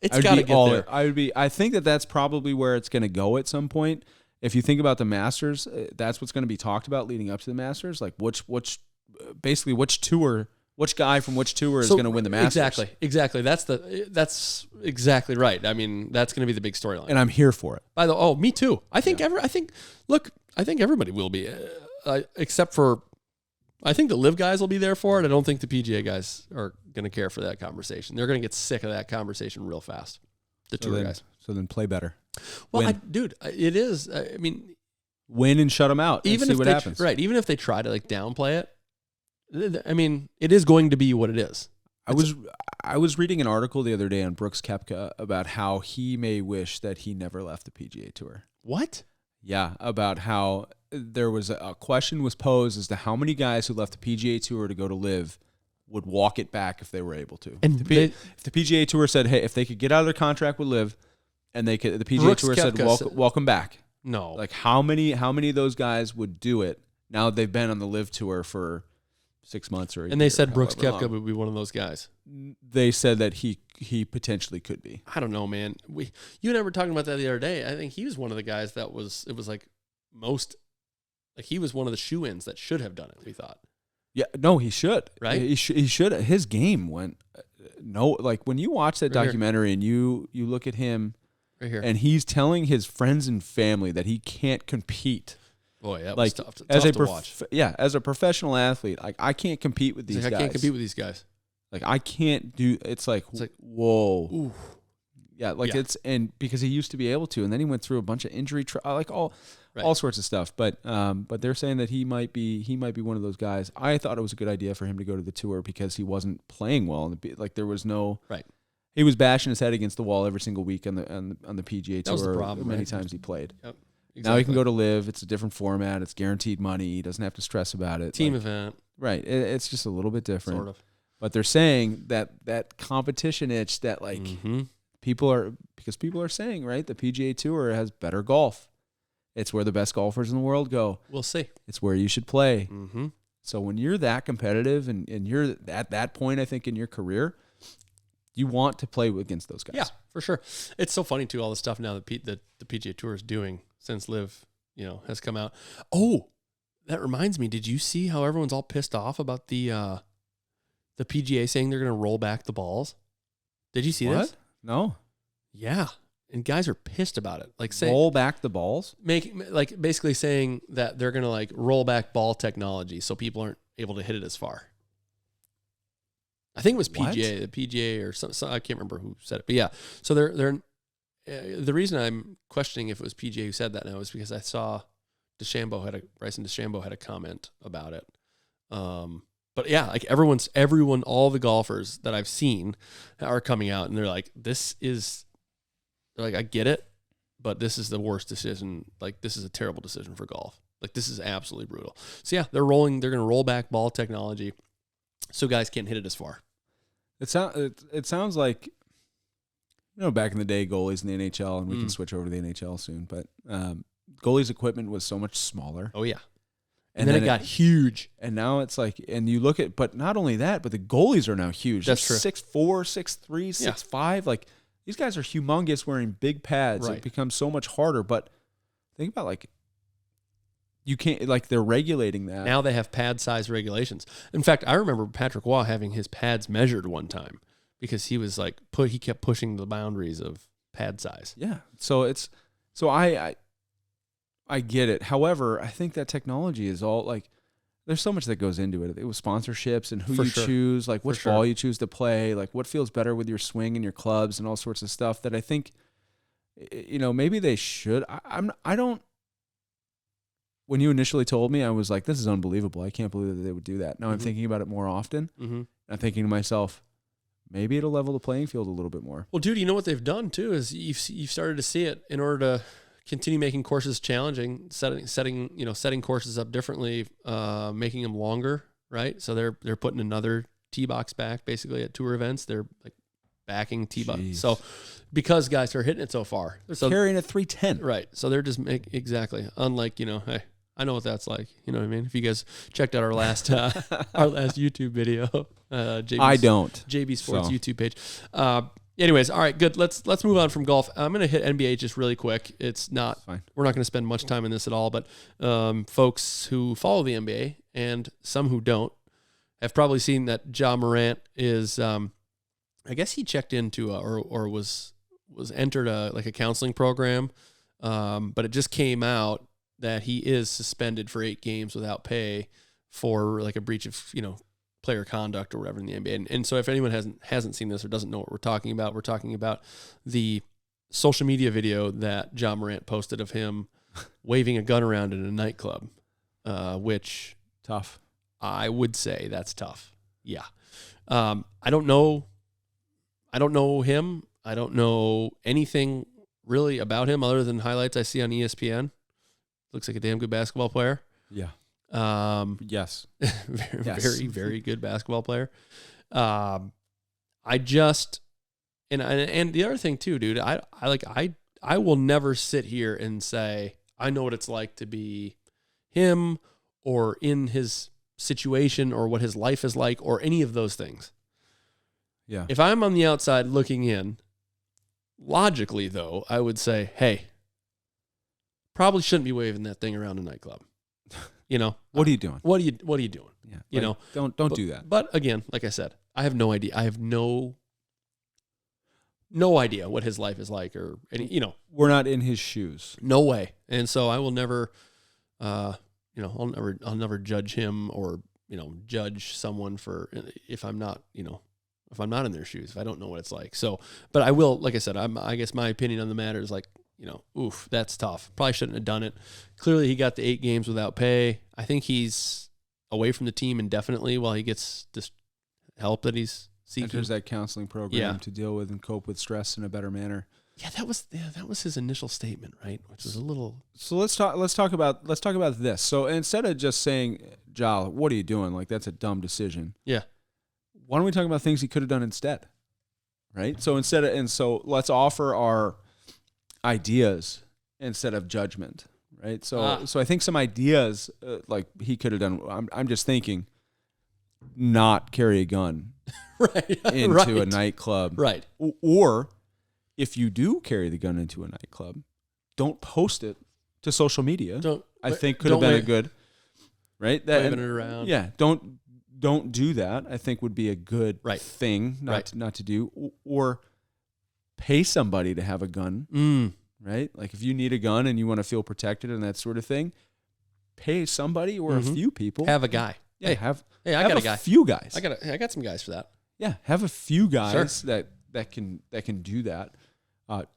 It's got to get there. I think that's probably where it's going to go at some point. If you think about the Masters, that's what's going to be talked about leading up to the Masters. Like which tour. Which guy from which tour is going to win the Masters? Exactly. That's exactly right. I mean, that's going to be the big storyline, and I'm here for it. Me too. I think everybody will be, except for, I think the Live guys will be there for it. I don't think the PGA guys are going to care for that conversation. They're going to get sick of that conversation real fast. The tour guys. So then play better. Well, it is. I mean, win and shut them out. Even see what happens. Right. Even if they try to like downplay it. I mean, it is going to be what it is. I was reading an article the other day on Brooks Koepka about how he may wish that he never left the PGA Tour. What? Yeah, about how there was a question was posed as to how many guys who left the PGA Tour to go to Live would walk it back if they were able to. And if the PGA Tour said, hey, if they could get out of their contract with Live, and the PGA Brooks Tour said, welcome back. No. Like how many of those guys would do it now that they've been on the Live Tour for 6 months or a year? And they said Brooks Koepka would be one of those guys. They said that he potentially could be. I don't know, man. You and I were talking about that the other day. I think he was one of the guys that was he was one of the shoe-ins that should have done it, we thought. Yeah, no, he should. Right? He should. His game went like when you watch that documentary and you look at him right here, and he's telling his friends and family that he can't compete. Boy, that was tough to watch. Yeah, as a professional athlete, I can't compete with these guys. I can't compete with these guys. Like I can't do. It's like whoa. Ooh. Yeah, it's and because he used to be able to, and then he went through a bunch of injury, all sorts of stuff. But they're saying that he might be one of those guys. I thought it was a good idea for him to go to the tour because he wasn't playing well, like there was no right. He was bashing his head against the wall every single week on the PGA Tour. That was the problem, many times he played. Yep. Exactly. Now he can go to Live. It's a different format. It's guaranteed money. He doesn't have to stress about it. Team event. Right. It's just a little bit different. Sort of. But they're saying that competition itch that people are saying, right, the PGA Tour has better golf. It's where the best golfers in the world go. We'll see. It's where you should play. Mm-hmm. So when you're that competitive and you're at that point, I think, in your career, you want to play against those guys. Yeah, for sure. It's so funny, too, all the stuff now that the PGA Tour is doing since Live, has come out. Oh, that reminds me. Did you see how everyone's all pissed off about the PGA saying they're going to roll back the balls? Did you see this? No. Yeah. And guys are pissed about it. Like roll back the balls? Basically saying that they're going to roll back ball technology so people aren't able to hit it as far. I think it was PGA, the PGA or some I can't remember who said it. But yeah. So they're the reason I'm questioning if it was PGA who said that now is because I saw Bryson DeChambeau had a comment about it. But yeah, like everyone, all the golfers that I've seen are coming out and they're like, I get it, but this is the worst decision. Like, this is a terrible decision for golf. Like, this is absolutely brutal. So yeah, they're going to roll back ball technology so guys can't hit it as far. It sounds like, back in the day, goalies in the NHL, and we can switch over to the NHL soon, but goalies' equipment was so much smaller. Oh, yeah. And then it got huge. And now it's like, and you look at, but not only that, but the goalies are now huge. That's true. 6'4", 6'3", 6'5". Like, these guys are humongous wearing big pads. Right. It becomes so much harder. But think about, you can't, they're regulating that. Now they have pad size regulations. In fact, I remember Patrick Waugh having his pads measured one time because he was he kept pushing the boundaries of pad size. Yeah. So I get it. However, I think that technology is all there's so much that goes into it. It was sponsorships and who choose, which ball you choose to play, what feels better with your swing and your clubs and all sorts of stuff that I think, maybe they should. I don't. When you initially told me, I was like, this is unbelievable. I can't believe that they would do that. Now I'm thinking about it more often. Mm-hmm. I'm thinking to myself, maybe it'll level the playing field a little bit more. Well, dude, you know what they've done too is you've started to see it in order to continue making courses challenging, setting courses up differently, making them longer, right? So they're putting another tee box back basically at tour events. They're backing T-Buck. Jeez. So because guys are hitting it so far. They're carrying a 310. Right. So they're just exactly. Unlike, hey, I know what that's like. You know what I mean? If you guys checked out our last YouTube video, I don't. JB Sports YouTube page. Anyways, all right, good. Let's move on from golf. I'm going to hit NBA just really quick. It's not, we're not going to spend much time in this at all, but folks who follow the NBA and some who don't have probably seen that Ja Morant is, I guess he checked into or was entered a counseling program, but it just came out that he is suspended for 8 games without pay for like a breach of, player conduct or whatever in the NBA. And so if anyone hasn't seen this or doesn't know what we're talking about the social media video that Ja Morant posted of him waving a gun around in a nightclub, which tough. I would say that's tough. Yeah. I don't know him. I don't know anything really about him other than highlights I see on ESPN. Looks like a damn good basketball player. Yeah. Yes. Very, very good basketball player. I just, and the other thing too, dude, I will never sit here and say, I know what it's like to be him or in his situation or what his life is like or any of those things. Yeah. If I'm on the outside looking in, logically though, I would say, hey, probably shouldn't be waving that thing around a nightclub. What are you doing? What are you doing? Yeah. Don't do that. But again, like I said, I have no idea. I have no idea what his life is like or any, We're not in his shoes. No way. And so I will never, I'll never judge him or, judge someone for if I'm not in their shoes, if I don't know what it's like. So, but I will, like I said, I guess my opinion on the matter is like, oof, that's tough. Probably shouldn't have done it. Clearly he got the 8 games without pay. I think he's away from the team indefinitely while he gets this help that he's seeking. Enters that counseling program to deal with and cope with stress in a better manner. Yeah, that was his initial statement, right? Which was a little. So let's talk about this. So instead of just saying, Ja, what are you doing? Like that's a dumb decision. Yeah. Why don't we talk about things he could have done instead? Right? So let's offer our ideas instead of judgment, right? So I think some ideas like he could have done. I'm just thinking, not carry a gun into a nightclub, right? Or if you do carry the gun into a nightclub, don't post it to social media. I think could have been a good, right? Waving it around. Yeah, don't do that. I think would be a good thing not to do, or pay somebody to have a gun, right? Like if you need a gun and you want to feel protected and that sort of thing, pay somebody or a few people. Have a guy. Yeah, I have got a guy. Few guys. I got some guys for that. Yeah, have a few guys that can do that.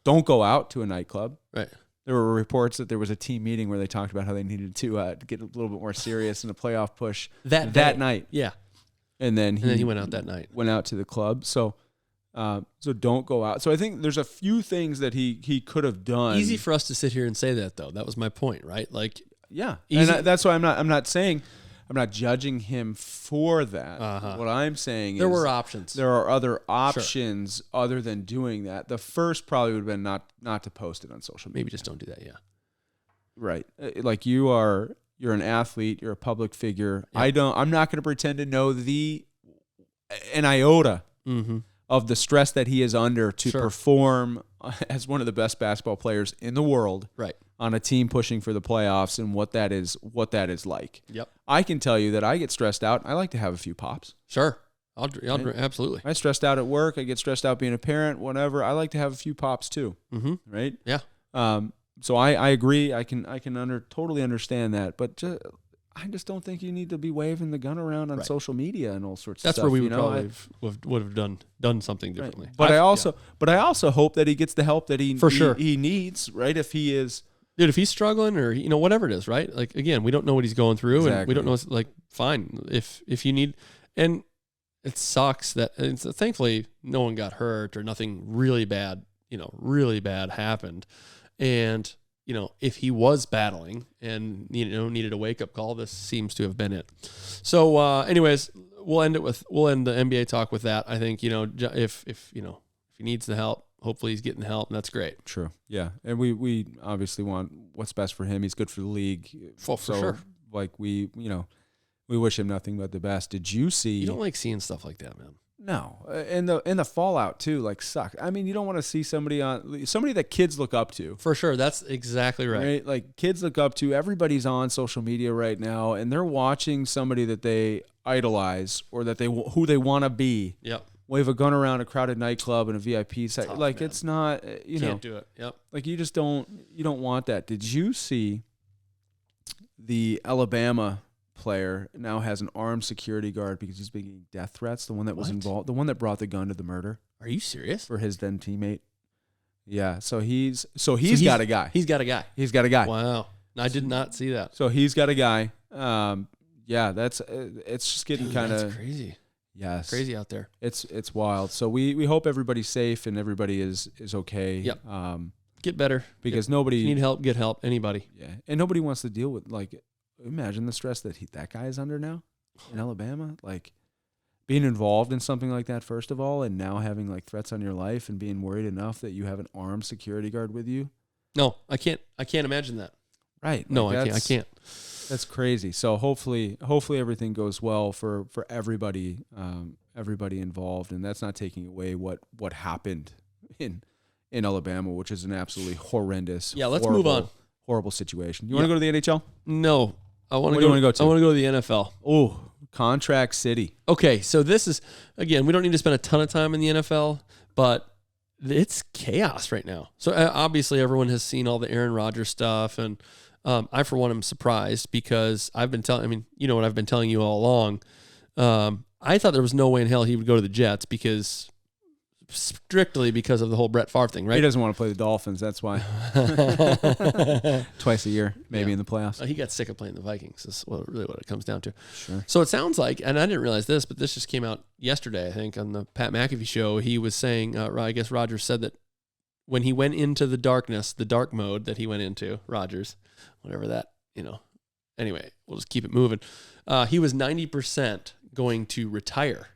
Don't go out to a nightclub. Right. There were reports that there was a team meeting where they talked about how they needed to get a little bit more serious in a playoff push that night. Yeah. And then he went out that night. Went out to the club. So don't go out. So I think there's a few things that he could have done. Easy for us to sit here and say that though. That was my point, right? Like, yeah, and that's why I'm not saying, I'm not judging him for that. What I'm saying there were options. There are other options other than doing that. The first probably would have been not to post it on social media. Maybe just don't do that. Yeah. Right. Like you're an athlete. You're a public figure. Yeah. I'm not going to pretend to know an iota of the stress that he is under to perform as one of the best basketball players in the world. Right. On a team pushing for the playoffs and what that is like. Yep. I can tell you that I get stressed out. I like to have a few pops. Sure. Absolutely. I stressed out at work. I get stressed out being a parent, whatever. I like to have a few pops too. Right? Yeah. So I agree. I can totally understand that, but I just don't think you need to be waving the gun around on social media and all sorts of stuff. That's where we would have done something differently. Right. But I also hope that he gets the help that he needs, right? If he is, dude, if he's struggling or whatever it is, right? Like again, we don't know what he's going through, and we don't know. Like, fine, if you need, and it sucks that thankfully no one got hurt or nothing really bad happened, and. If he was battling and, needed a wake up call, this seems to have been it. So, anyways, we'll end the NBA talk with that. I think, if If he needs the help, hopefully he's getting the help, and that's great. True. Yeah. And we obviously want what's best for him. He's good for the league. For sure. Like we wish him nothing but the best. Did you see? You don't like seeing stuff like that, man. No. And the fallout too, like suck. I mean, you don't want to see somebody that kids look up to. For sure. That's exactly right. Like kids look up to. Everybody's on social media right now, and they're watching somebody that they idolize or that who they want to be. Yep. Wave a gun around a crowded nightclub and a VIP site. Tough, like man. It's not, Can't do it. Yep. Like you don't want that. Did you see the Alabama player now has an armed security guard because he's been getting death threats? The one that was involved, the one that brought the gun to the murder. Are you serious? For his then teammate. Yeah. So he's got a guy. He's got a guy. He's got a guy. Wow. I did not see that. So he's got a guy. Yeah, it's just getting kind of crazy. Yes. Crazy out there. It's wild. So we hope everybody's safe and everybody is okay. Yep. Get better. Because nobody... If you need help, get help. Anybody. Yeah. And nobody wants to deal with, like, imagine the stress that that guy is under now in Alabama. Like, being involved in something like that, first of all, and now having, like, threats on your life and being worried enough that you have an armed security guard with you. No, I can't imagine that. Right. No, like I can't. That's crazy. So hopefully everything goes well for everybody, everybody involved, and that's not taking away what happened in Alabama, which is an absolutely horrendous. Yeah, let's move on. Horrible situation. You want to go to the NHL? No, I want to go. I want to go to the NFL. Oh, contract city. Okay, so this is again. We don't need to spend a ton of time in the NFL, but it's chaos right now. So obviously, everyone has seen all the Aaron Rodgers stuff, and I, for one, am surprised because I've been telling. I mean, you know what I've been telling you all along. I thought there was no way in hell he would go to the Jets strictly because of the whole Brett Favre thing, right? He doesn't want to play the Dolphins. That's why. Twice a year, maybe in the playoffs. He got sick of playing the Vikings. Is really what it comes down to. Sure. So it sounds like, and I didn't realize this, but this just came out yesterday, I think, on the Pat McAfee show. He was saying, I guess Rodgers said that when he went into the darkness, the dark mode that he went into, Rodgers, whatever that, anyway, we'll just keep it moving. He was 90% going to retire.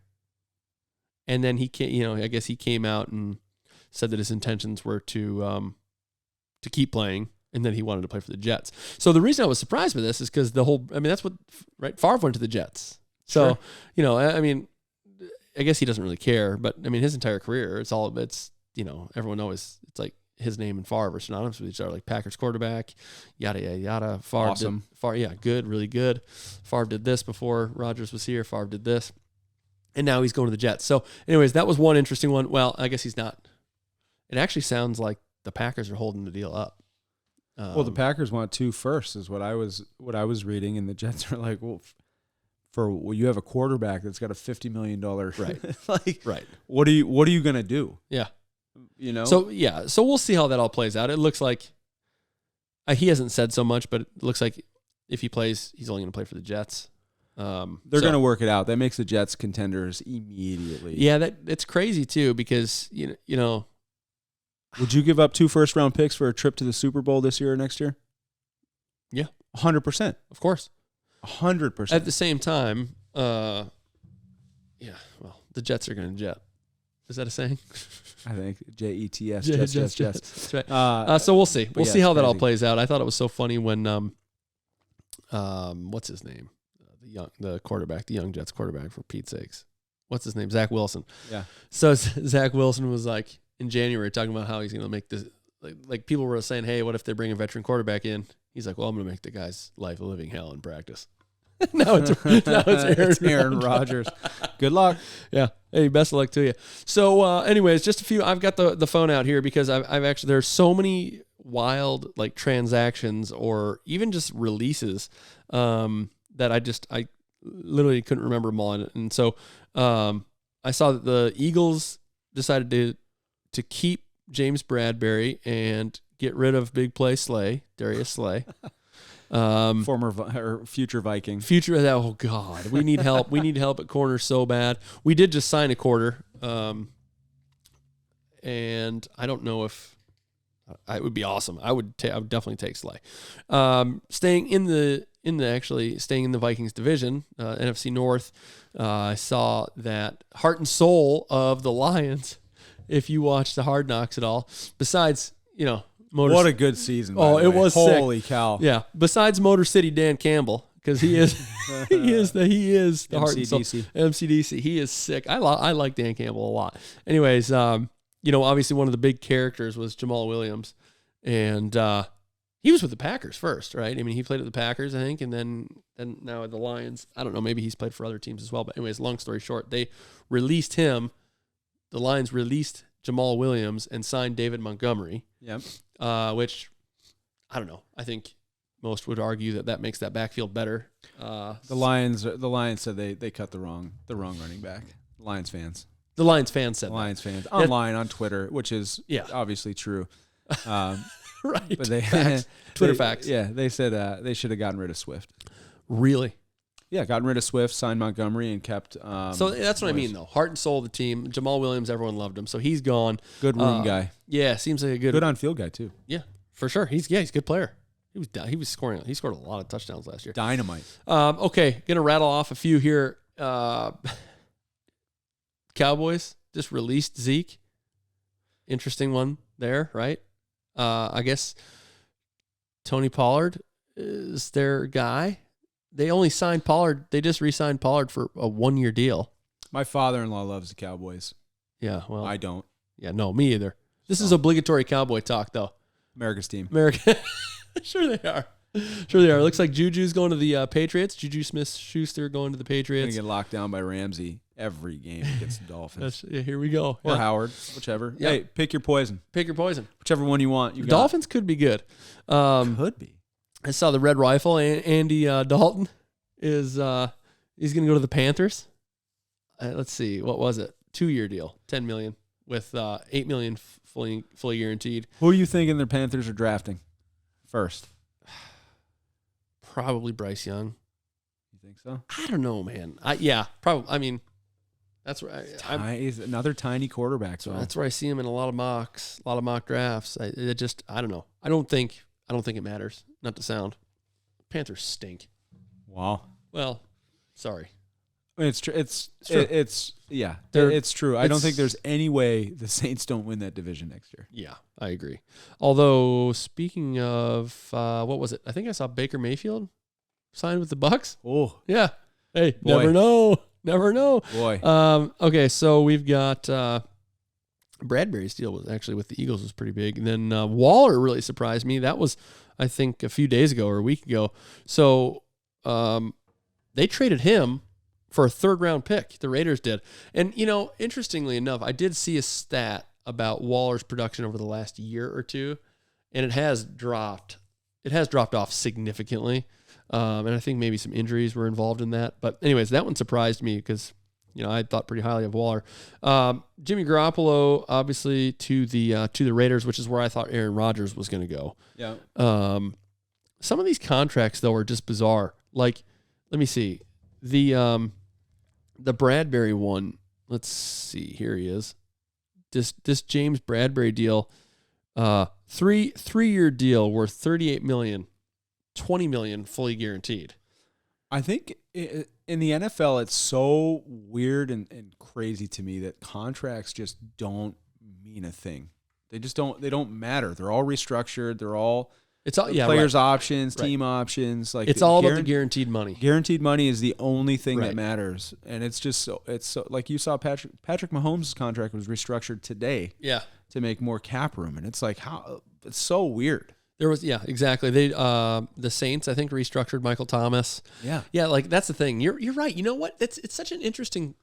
And then he came, I guess he came out and said that his intentions were to keep playing, and then he wanted to play for the Jets. So the reason I was surprised by this is because that's what, right? Favre went to the Jets. So, sure. I guess he doesn't really care, but I mean, his entire career, everyone knows it's like his name and Favre are synonymous with each other, like Packers quarterback, yada, yada, yada. Favre awesome. Good, really good. Favre did this before Rodgers was here. Favre did this. And now he's going to the Jets. So anyways, that was one interesting one. Well, I guess he's not. It actually sounds like the Packers are holding the deal up. Well, the Packers want 2 firsts is what I was reading, and the Jets are like, well, you have a quarterback that's got a $50 million right. Right. What are you gonna do? Yeah. So we'll see how that all plays out. It looks like he hasn't said so much, but it looks like if he plays, he's only going to play for the Jets. They're going to work it out. That makes the Jets contenders immediately. Yeah, it's crazy too because Would you give up 2 first-round picks for a trip to the Super Bowl this year or next year? Yeah, 100%. Of course, 100%. At the same time, the Jets are going to jet. Is that a saying? I think Jets. Jets. That's right. So we'll see. We'll see how that all plays out. I thought it was so funny when what's his name? The quarterback, the young Jets quarterback, for Pete's sakes. What's his name? Zach Wilson. Yeah. So Zach Wilson was like in January talking about how he's going to make this. Like people were saying, hey, what if they bring a veteran quarterback in? He's like, well, I'm going to make the guy's life a living hell in practice. now it's Aaron Rodgers. Good luck. Yeah. Hey, best of luck to you. So, anyways, just a few. I've got the phone out here because I've actually, there's so many wild like transactions or even just releases that I literally couldn't remember them all. And so I saw that the Eagles decided to keep James Bradbury and get rid of big play Darius Slay. Former or future Viking. Oh God, we need help. We need help at corner so bad. We did just sign a quarter, and I don't know if it would be awesome. I would definitely take Slay. Staying in the Vikings division, NFC North. I saw that heart and soul of the Lions if you watched the Hard Knocks at all. Besides, Motor What a good season. Oh, by the it way. was sick. Holy cow. Yeah. Besides Motor City Dan Campbell, because he is he is the heart and soul. MCDC. MCDC. He is sick. I like Dan Campbell a lot. Anyways, obviously one of the big characters was Jamal Williams, and he was with the Packers first, right? I mean, he played at the Packers, I think, and then now at the Lions. I don't know. Maybe he's played for other teams as well. But anyways, long story short, they released him. The Lions released Jamal Williams and signed David Montgomery. Yep. Which I don't know. I think most would argue that makes that backfield better. The Lions said they cut the wrong running back. Lions fans. The Lions fans said Lions fans online on Twitter, which is obviously true. Right. But they facts. Twitter facts. Yeah, they said they should have gotten rid of Swift. Really? Yeah, gotten rid of Swift, signed Montgomery, and kept. So that's what I mean, though. Heart and soul of the team. Jamal Williams, everyone loved him, so he's gone. Good room guy. Yeah, seems like a good on field guy too. Yeah, for sure. He's a good player. He was scoring. He scored a lot of touchdowns last year. Dynamite. Okay, gonna rattle off a few here. Cowboys just released Zeke. Interesting one there, right? I guess Tony Pollard is their guy. They only signed Pollard. They just re-signed Pollard for a 1-year deal. My father-in-law loves the Cowboys. Yeah, well, I don't. Yeah, no, me either. This is obligatory Cowboy talk, though. America's team. America. Sure they are. Sure they are. It looks like Juju's going to the Patriots. Juju Smith-Schuster going to the Patriots. Going to get locked down by Ramsey every game against the Dolphins. Here we go. Or Howard, whichever. Yeah. Hey, pick your poison. Pick your poison. Whichever one you want. The Dolphins could be good. Could be. I saw the Red Rifle. Andy Dalton is he's going to go to the Panthers. Let's see. What was it? 2-year deal, $10 million with $8 million fully guaranteed. Who are you thinking the Panthers are drafting first? Probably Bryce Young. You think so? I don't know, man. Probably. I mean, that's where he's another tiny quarterback. So that's where I see him in a lot of mocks, a lot of mock drafts. I don't know. I don't think it matters. Not to sound. Panthers stink. Wow. Well, sorry. It's true. It's true. I don't think there's any way the Saints don't win that division next year. Yeah, I agree. Although, speaking of, what was it? I think I saw Baker Mayfield signed with the Bucks. Oh, yeah. Hey, boy. Never know. Boy. Okay, so we've got Bradbury's deal was actually with the Eagles was pretty big. And then Waller really surprised me. That was, I think, a few days ago or a week ago. So they traded him for a 3rd-round pick. The Raiders did. And, interestingly enough, I did see a stat about Waller's production over the last year or two, and it has dropped. It has dropped off significantly. And I think maybe some injuries were involved in that. But anyways, that one surprised me because, I thought pretty highly of Waller. Jimmy Garoppolo, obviously, to the Raiders, which is where I thought Aaron Rodgers was going to go. Yeah. Some of these contracts, though, are just bizarre. Like, let me see. The Bradbury one, let's see. Here he is. This James Bradbury deal, 3-year deal worth $38 million, $20 million fully guaranteed. I think in the NFL, it's so weird and crazy to me that contracts just don't mean a thing. They just don't. They don't matter. They're all restructured. They're all. It's all players' options, team options. Like it's all about the guaranteed money. Guaranteed money is the only thing that matters, and it's just so. It's so like you saw Patrick Mahomes' contract was restructured today. Yeah. To make more cap room, and it's like how it's so weird. There was exactly. They the Saints I think restructured Michael Thomas. Yeah. Like that's the thing. You're right. You know what? It's such an interesting.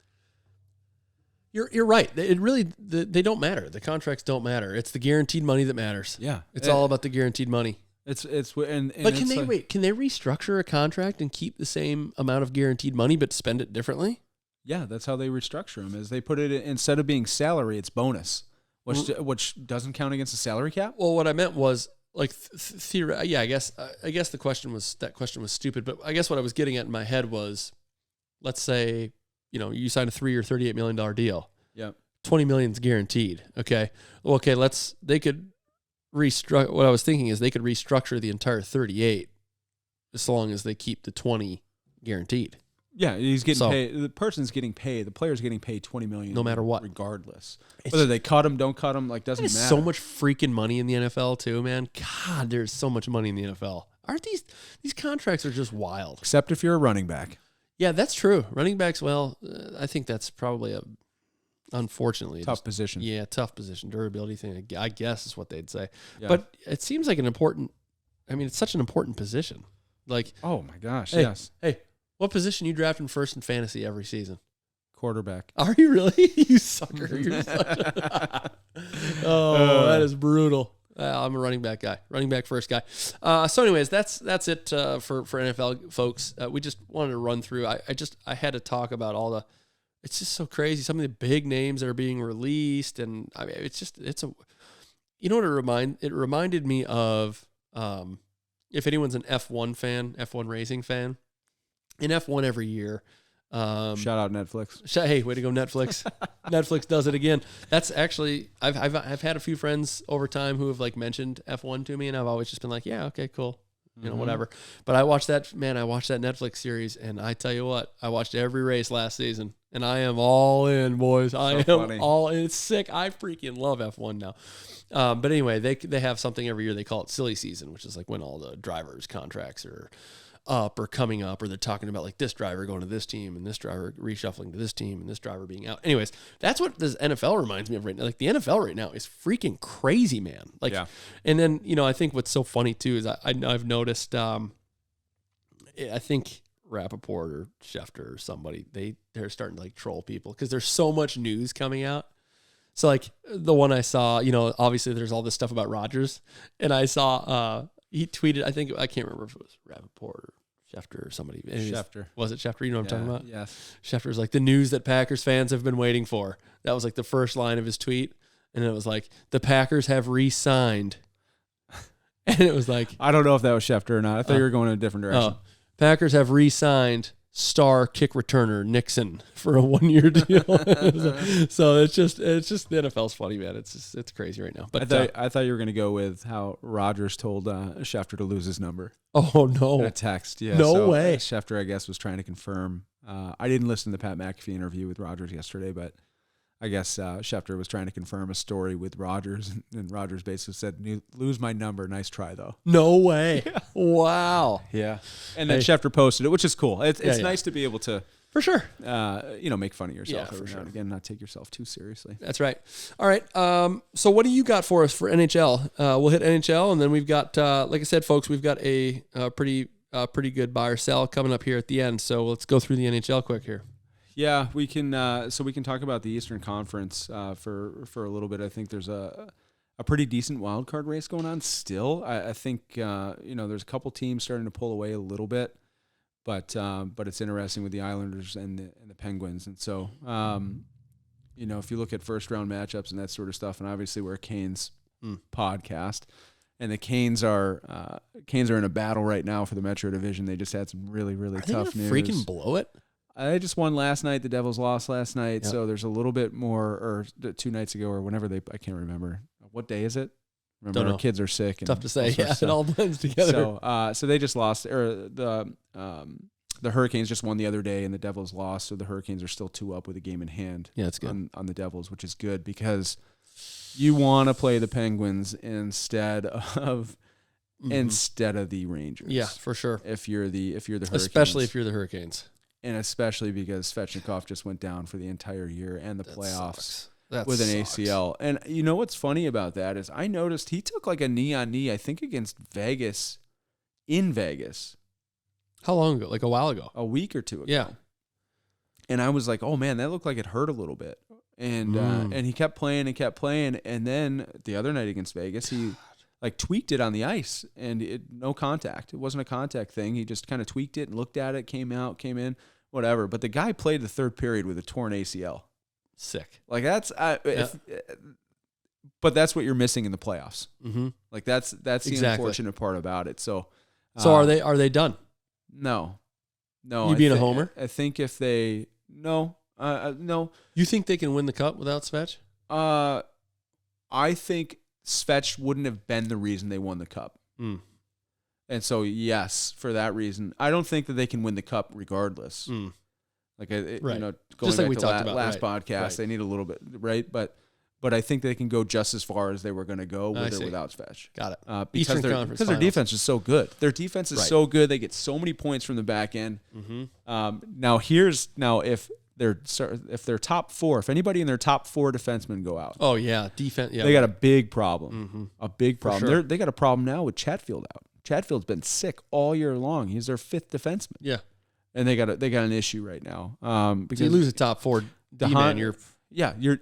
You're right. It really they don't matter. The contracts don't matter. It's the guaranteed money that matters. Yeah. It's all about the guaranteed money. But can they restructure a contract and keep the same amount of guaranteed money but spend it differently? Yeah, that's how they restructure them. Is they put it instead of being salary, it's bonus, which doesn't count against the salary cap. Well, what I meant was like I guess the question was stupid, but I guess what I was getting at in my head was, let's say you signed a 3-year, $38 million deal. Yeah, $20 million is guaranteed. Okay, they could restructure. What I was thinking is they could restructure the entire 38 as long as they keep the 20 guaranteed. Yeah, he's getting paid. The person's getting paid. The player's getting paid $20 million no matter what, regardless. Whether they cut him, don't cut him, like doesn't matter. So much freaking money in the NFL too, man. God, there's so much money in the NFL. Aren't these contracts are just wild? Except if you're a running back. Yeah, that's true. Running backs, well, I think that's probably unfortunately tough position. Yeah, tough position, durability thing. I guess is what they'd say. Yeah. But it seems like it's such an important position. Like, oh my gosh, yes. Hey, what position you draft in first in fantasy every season? Quarterback. Are you really? You sucker. You're that is brutal. I'm a running back guy, running back first guy. So anyways, that's it for NFL folks. We just wanted to run through. I had to talk about it's just so crazy. Some of the big names that are being released, and I mean, you know what it reminded me of, if anyone's an F1 fan, F1 racing fan, in F1 every year. Shout out Netflix. Hey, way to go, Netflix. Netflix does it again. That's actually, I've had a few friends over time who have like mentioned F1 to me, and I've always just been like, yeah, okay, cool. You know, whatever. But I watched that Netflix series, and I tell you what, I watched every race last season, and I am all in, boys. All in. It's sick. I freaking love F1 now. But anyway, they have something every year. They call it silly season, which is like when all the drivers' contracts are up or coming up, or they're talking about like this driver going to this team and this driver reshuffling to this team and this driver being out. Anyways, that's what this NFL reminds me of right now. Like the NFL right now is freaking crazy, man. Like, yeah. And then, I think what's so funny too is I've noticed, I think Rappaport or Schefter or somebody, they're starting to like troll people because there's so much news coming out. So like the one I saw, obviously there's all this stuff about Rodgers, and I saw, he tweeted, I can't remember if it was Rappaport or Schefter or somebody. Schefter. Was it Schefter? You know what I'm talking about? Yes. Schefter's like, the news that Packers fans have been waiting for. That was like the first line of his tweet. And it was like, the Packers have re-signed. And it was like, I don't know if that was Schefter or not. I thought you were going in a different direction. Packers have re-signed star kick returner Nixon for a 1-year deal. So it's just the NFL's funny, man. It's crazy right now. But I thought you were going to go with how Rodgers told Schefter to lose his number. Oh no! In a text, yeah. No way. Schefter, I guess, was trying to confirm. I didn't listen to the Pat McAfee interview with Rodgers yesterday, but I guess Schefter was trying to confirm a story with Rodgers, and Rodgers basically said, "Lose my number. Nice try, though." No way! Yeah. Wow. Yeah. And then Schefter posted it, which is cool. It's nice to be able to, for sure, make fun of yourself every now and again, not take yourself too seriously. That's right. All right. So what do you got for us for NHL? We'll hit NHL, and then we've got, like I said, folks, we've got a pretty good buy or sell coming up here at the end. So let's go through the NHL quick here. Yeah, we can. So we can talk about the Eastern Conference for a little bit. I think there's a pretty decent wild card race going on still. I think there's a couple teams starting to pull away a little bit, but it's interesting with the Islanders and the Penguins. And so if you look at first round matchups and that sort of stuff, and obviously we're a Canes podcast, and the Canes are in a battle right now for the Metro Division. They just had some really tough news. Freaking blow it. I just won last night. The Devils lost last night. Yep. So there's a little bit more, or 2 nights ago or whenever I can't remember. What day is it? Remember, our kids are sick. Tough to say. Yeah, it all blends together. So they just lost, or the Hurricanes just won the other day and the Devils lost. So the Hurricanes are still 2 up with a game in hand. Yeah, that's good. On the Devils, which is good because you want to play the Penguins instead of the Rangers. Yeah, for sure. If you're the Hurricanes. Especially if you're the Hurricanes. And especially because Svechnikov just went down for the entire year and the playoffs with an ACL. And you know what's funny about that is I noticed he took like a knee-on-knee, I think against Vegas, in Vegas. How long ago? Like a while ago? A week or 2 ago. Yeah. And I was like, oh man, that looked like it hurt a little bit. And he kept playing and kept playing. And then the other night against Vegas, he like tweaked it on the ice and no contact. It wasn't a contact thing. He just kind of tweaked it and looked at it, came out, came in. Whatever, but the guy played the third period with a torn ACL. Sick. Like that's, but that's what you're missing in the playoffs. Mm-hmm. Like that's the unfortunate part about it. So are they done? No. You being a homer? I think if they no. You think they can win the cup without Svech? I think Svech wouldn't have been the reason they won the cup. And so, yes, for that reason, I don't think that they can win the cup regardless. Like, Right. going Just like back we to talked about. last Right. podcast, Right. they need a little bit, right? But I think they can go just as far as they were going to go with or see. without Svetch. Got it. Because Eastern Conference their Finals. defense is so good. Their defense is Right. so good. They get so many points from the back end. Now if their top four, if anybody in their top four defensemen go out, Oh yeah, defense. Yeah, they got a big problem. A big problem. sure. They got a problem now with Chatfield out. Chatfield's been sick all year long. He's their fifth defenseman. Yeah. And they got an issue right now. Because So you lose a top four D-man, you're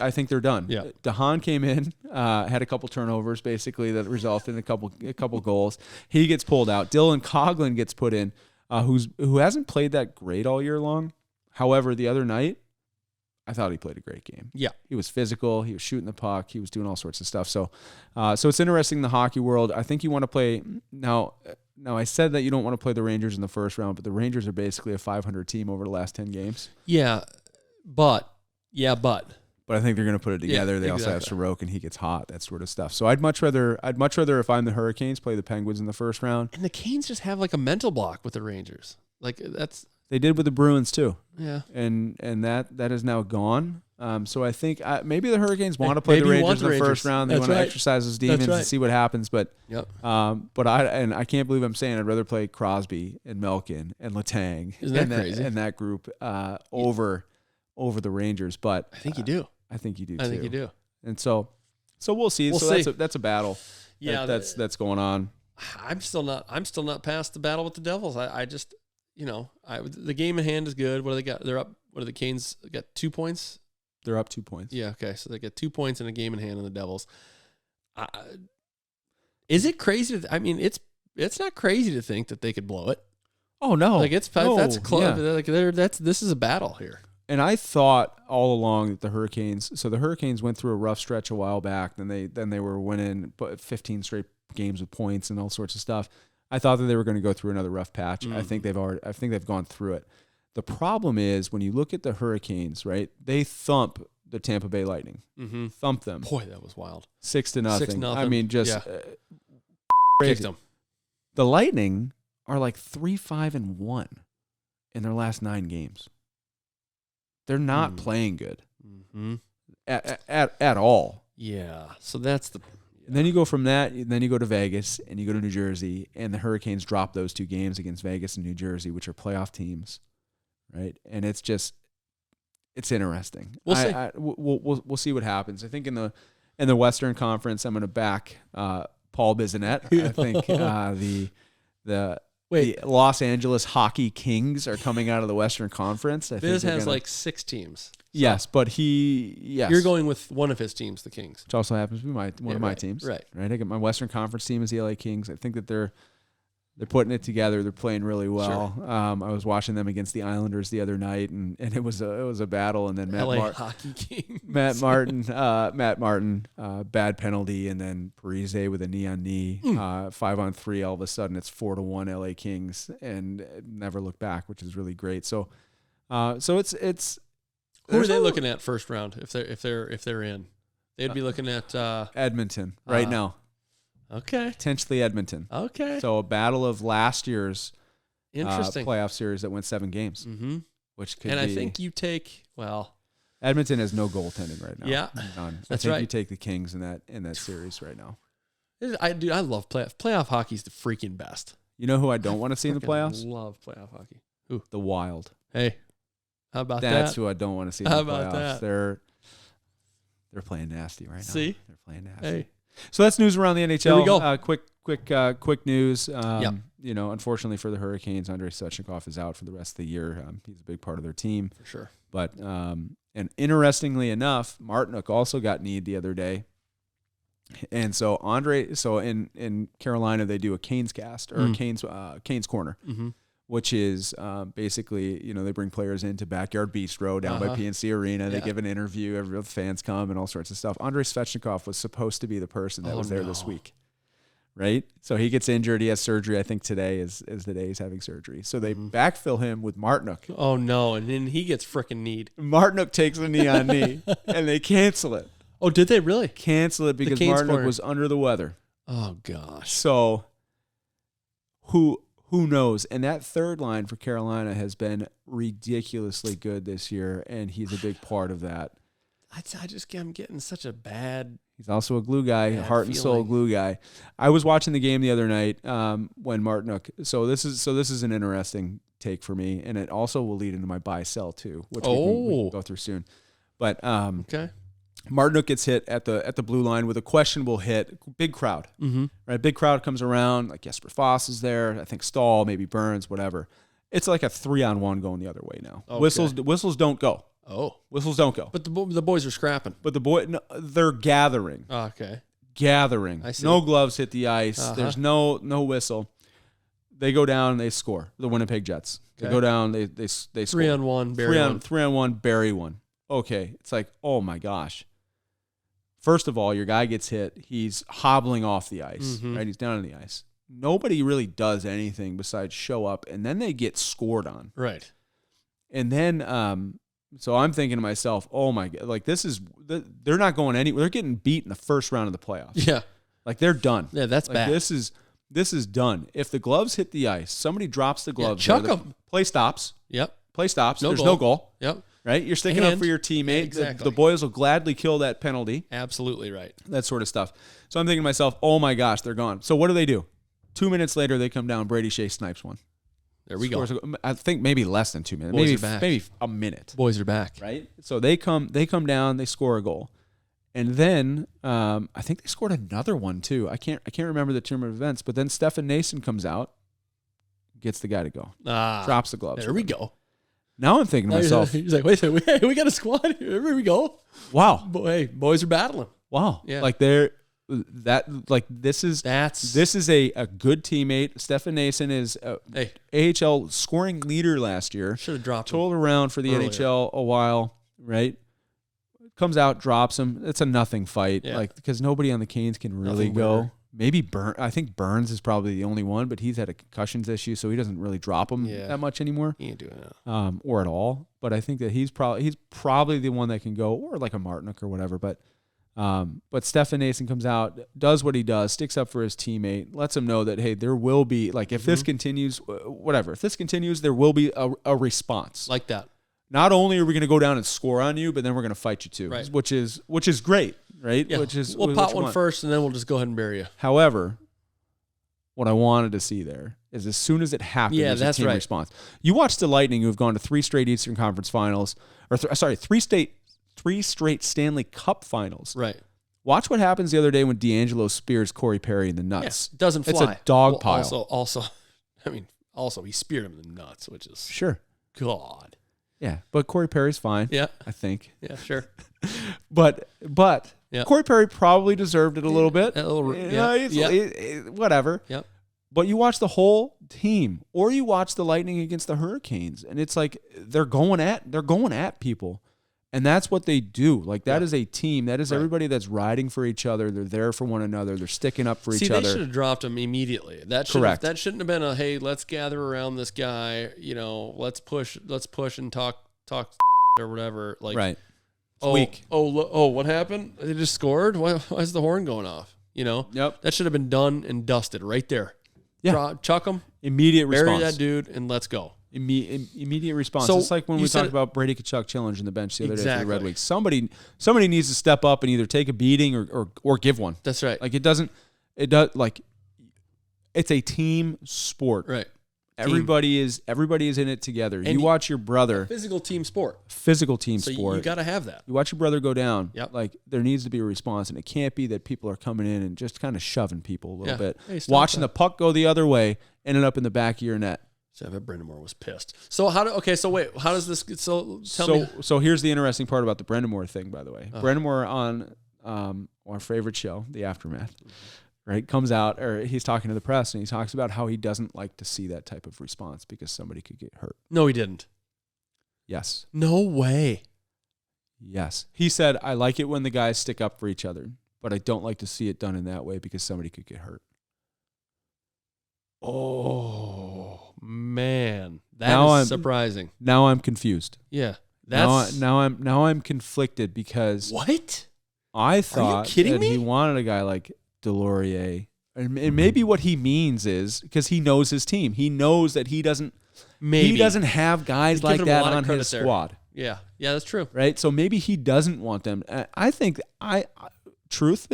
I think they're done. Yeah. DeHaan came in, had a couple turnovers basically that resulted in a couple goals. He gets pulled out. Dylan Coughlin gets put in, who hasn't played that great all year long. However, the other night, I thought he played a great game. Yeah. He was physical. He was shooting the puck. He was doing all sorts of stuff. So it's interesting in the hockey world. I think you want to play now. Now, I said that you don't want to play the Rangers in the first round, but the Rangers are basically a 500 team over the last 10 games. But But I think they're going to put it together. They also have Sorokin, and he gets hot, that sort of stuff. So I'd much rather if I'm the Hurricanes, play the Penguins in the first round. and the Canes just have like a mental block with the Rangers. Like that's They did with the Bruins too, yeah. and that is now gone. So I think maybe the Hurricanes want to play the Maybe you Rangers want in the the first Rangers. round. They That's want to right. exercise those demons right. and see what happens. But Yep. I can't believe I'm saying I'd rather play Crosby and Malkin and Letang Isn't that crazy? and that group over the Rangers. But I think you do. I think you do. I too. think you do. And so we'll see. We'll so see. that's a battle. Yeah, that's going on. I'm still not past the battle with the Devils. I just the game in hand is good. What do they got? They're up. What do the Canes got? 2 points. They're up 2 points. Yeah. Okay. So they get 2 points in a game in hand on the Devils. Is it crazy? I mean, it's not crazy to think that they could blow it. Oh no! Like that's close. Yeah. Like this is a battle here. And I thought all along that the Hurricanes went through a rough stretch a while back. Then they were winning 15 straight games with points and all sorts of stuff. I thought that they were going to go through another rough patch. I think they've gone through it. The problem is when you look at the Hurricanes, right? They thump the Tampa Bay Lightning. Thump them. Boy, that was wild. 6-0. 6-0. I mean, just Kicked them. The Lightning are like 3-5-1 in their last 9 games. They're not playing good at all. Yeah. So that's the. And then you go from that, and then you go to Vegas, and you go to New Jersey, and the Hurricanes drop those 2 games against Vegas and New Jersey, which are playoff teams, right? And it's interesting. We'll see. We'll see what happens. I think in the Western Conference, I'm going to back Paul Bissonnette. I think the Los Angeles Hockey Kings are coming out of the Western Conference. I Biz think has like 6 teams. Yes, but You're going with one of his teams, the Kings. Which also happens to be one of my teams. Right. I get my Western Conference team is the LA Kings. I think that they're putting it together. They're playing really well. Sure. I was watching them against the Islanders the other night, and it was a battle. And then Hockey Kings. Matt Martin, bad penalty, and then Parise with a knee on knee, 5-on-3. All of a sudden, it's 4-1 LA Kings, and never look back, which is really great. So it's. Who are they looking at first round if they're in? They'd be looking at Edmonton right now. Okay. Potentially Edmonton. Okay. So a battle of last year's interesting playoff series that went 7 games, which could. And I think you take Edmonton has no goaltending right now. Yeah, none. that's I think right. You take the Kings in that series right now. I love playoff. Playoff hockey's the freaking best. You know who I don't want to see in the playoffs? Love playoff hockey. Who? The Wild. Hey, how about That's that? who I don't want to see in How the playoffs. about that? They're playing nasty right now. See? They're playing nasty. Hey. So that's news around the NHL. Here we go. Quick news. Yep. Unfortunately for the Hurricanes, Andrei Svechnikov is out for the rest of the year. He's a big part of their team. For sure. But and interestingly enough, Martinook also got kneed the other day. And so in Carolina they do a Canes cast or Canes corner, which is basically they bring players into Backyard Bistro down by PNC Arena. They give an interview, every fans come and all sorts of stuff. Andrei Svechnikov was supposed to be the person that was there this week, right? So he gets injured. He has surgery. I think today is the day he's having surgery. So they backfill him with Martinook. Oh no! And then he gets freaking kneed. Martinook takes a knee on knee, and they cancel it. Oh, did they really cancel it because Martinook was under the weather? Oh gosh! So who who knows? And that third line for Carolina has been ridiculously good this year, and he's a big part of that. I'm getting such a bad. He's also a glue guy, heart and soul glue guy. I was watching the game the other night when Martinook. So this is an interesting take for me, and it also will lead into my buy-sell too, which we can go through soon. But Okay. Martinook gets hit at the blue line with a questionable hit. Big crowd, right? Big crowd comes around. Like Jesper Foss is there. I think Stahl, maybe Burns, whatever. It's like a 3-on-1 going the other way now. Okay. Whistles don't go. Oh, whistles don't go. But the boys are scrapping. But they're gathering. Okay. Gathering. I see. No gloves hit the ice. There's no whistle. They go down and they score. The Winnipeg Jets. They go down. They score. 3-on-1. Bury one. 3-on-1. Bury one. Okay. It's like, oh my gosh. First of all, your guy gets hit. He's hobbling off the ice. Right. He's down on the ice. Nobody really does anything besides show up, and then they get scored on. Right. And then, so I'm thinking to myself, oh my God, like they're not going anywhere. They're getting beat in the first round of the playoffs. Yeah. Like they're done. Yeah, that's like bad. This is done. If the gloves hit the ice, somebody drops the gloves. Chuck them. Play stops. Yep. Play stops. No There's goal. no goal. Yep. Right? You're sticking up for your teammate. Exactly. The boys will gladly kill that penalty. Absolutely right. That sort of stuff. So I'm thinking to myself, oh my gosh, they're gone. So what do? 2 minutes later, they come down. Brady Shea snipes one. There we go. I think maybe less than 2 minutes. Maybe a minute. Boys are back. Right? So they come down, they score a goal. And then I think they scored another one too. I can't remember the turn of events, but then Stefan Nason comes out, gets the guy to go. Drops the gloves. There we go. Now I'm thinking to myself. He's like, wait a second, we got a squad here. Here we go. Wow. Hey, boys are battling. Wow. Yeah. Like this is a good teammate. Stefan Nason is AHL scoring leader last year. Should have dropped him. Told around for the NHL a while, right? Comes out, drops him. It's a nothing fight, because nobody on the Canes can really go. Maybe I think Burns is probably the only one, but he's had a concussions issue, so he doesn't really drop him that much anymore. He ain't doing that. Or at all. But I think that he's probably the one that can go, or like a Martinook or whatever. But Stefan Nason comes out, does what he does, sticks up for his teammate, lets him know that, hey, there will be, like, if this continues, whatever. If this continues, there will be a response. Like that. Not only are we going to go down and score on you, but then we're going to fight you too, right. which is great, right? Yeah. We'll pot one first, and then we'll just go ahead and bury you. However, what I wanted to see there is as soon as it happened, there's a team response. You watch the Lightning, who have gone to 3 straight Eastern Conference Finals, or 3 straight Stanley Cup Finals. Right. Watch what happens the other day when D'Angelo spears Corey Perry in the nuts. Yeah, doesn't fly. It's a dog pile. Also, he speared him in the nuts, which is sure. God. Yeah, but Corey Perry's fine. Yeah, I think. Yeah, sure. but Corey Perry probably deserved it a little bit. Whatever. Yep. But you watch the whole team, or you watch the Lightning against the Hurricanes, and it's like they're going at people. And that's what they do. Like, that is a team. That is everybody that's riding for each other. They're there for one another. They're sticking up for each other. They should have dropped him immediately. That shouldn't have been a, hey, let's gather around this guy. Let's push and talk or whatever. Like, right. Weak. What happened? They just scored? Why is the horn going off? Yep. That should have been done and dusted right there. Yeah. Chuck him. Immediate response. Bury that dude and let's go. Immediate response. So it's like when we talked about Brady Tkachuk challenging the bench the other day for the Red Wings. Somebody needs to step up and either take a beating or give one. That's right. Like it's a team sport. Right. Everybody is in it together. And you watch your brother. Physical team sport. Sport. You got to have that. You watch your brother go down. Yep. Like, there needs to be a response, and it can't be that people are coming in and just kind of shoving people a little bit. Hey, watching the puck go the other way, ended up in the back of your net. So I bet Brind'Amour was pissed. So how does this? So tell me. So here's the interesting part about the Brind'Amour thing, by the way. Brind'Amour on our favorite show, The Aftermath, right, comes out, or he's talking to the press, and he talks about how he doesn't like to see that type of response because somebody could get hurt. No, he didn't. Yes. No way. Yes. He said, I like it when the guys stick up for each other, but I don't like to see it done in that way because somebody could get hurt. Oh, man. That is surprising. Now I'm confused. Yeah. Now I'm conflicted because what? I thought that he wanted a guy like Delorier And maybe what he means is because he knows his team. He knows that he doesn't have guys like that on his squad. Yeah, that's true. Right? So maybe he doesn't want them. I think truth.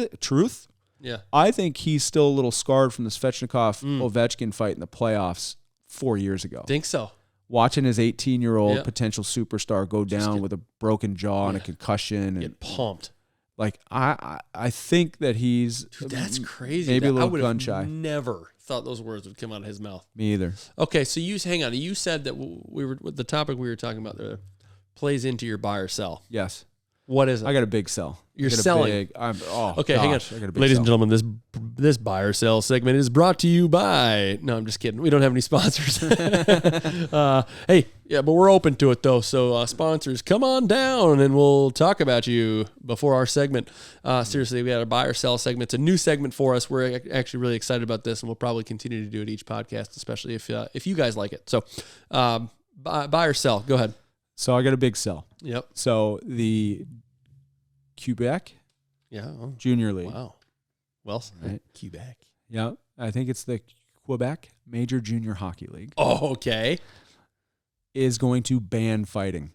Yeah. I think he's still a little scarred from the Svechnikov-Ovechkin fight in the playoffs 4 years ago. Think so. Watching his 18-year-old potential superstar go down with a broken jaw and a concussion. Get pumped. Like, I think that he's... Dude, that's crazy. Maybe a little gun-shy. I would have never thought those words would come out of his mouth. Me either. Okay, so hang on. You said that the topic we were talking about there plays into your buy or sell. Yes. What is it? I got a big sell. You're selling. Okay, hang on. Ladies and gentlemen, this buy or sell segment is brought to you by... No, I'm just kidding. We don't have any sponsors. But we're open to it, though. So, sponsors, come on down, and we'll talk about you before our segment. Seriously, we got a buy or sell segment. It's a new segment for us. We're actually really excited about this, and we'll probably continue to do it each podcast, especially if you guys like it. So, buy or sell. Go ahead. So, I got a big sell. Yep. So, the Quebec Junior League. Wow. Well, right. Quebec. Yeah. I think it's the Quebec Major Junior Hockey League. Oh, okay. Is going to ban fighting.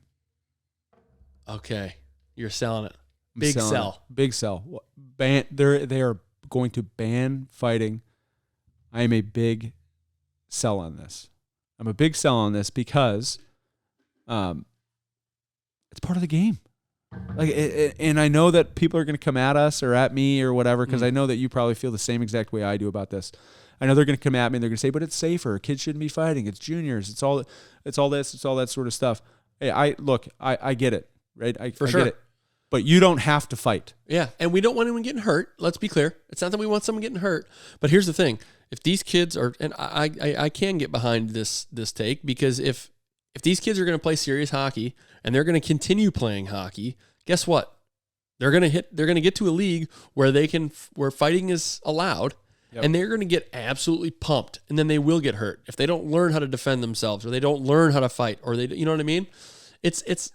Okay. You're selling it. Big sell. Big sell. They are going to ban fighting. I am a big sell on this. I'm a big sell on this because it's part of the game. And I know that people are going to come at us or at me or whatever, because I know that you probably feel the same exact way I do about this. I know they're going to come at me and they're going to say, but it's safer. Kids shouldn't be fighting. It's juniors. It's all that sort of stuff. Hey, I get it, right? I get it. But you don't have to fight. Yeah, and we don't want anyone getting hurt. Let's be clear. It's not that we want someone getting hurt. But here's the thing. If these kids are, and I can get behind this take, because if these kids are going to play serious hockey and they're going to continue playing hockey, guess what? They're going to get to a league where where fighting is allowed, and they're going to get absolutely pumped, and then they will get hurt if they don't learn how to defend themselves, or they don't learn how to fight, or you know what I mean? It's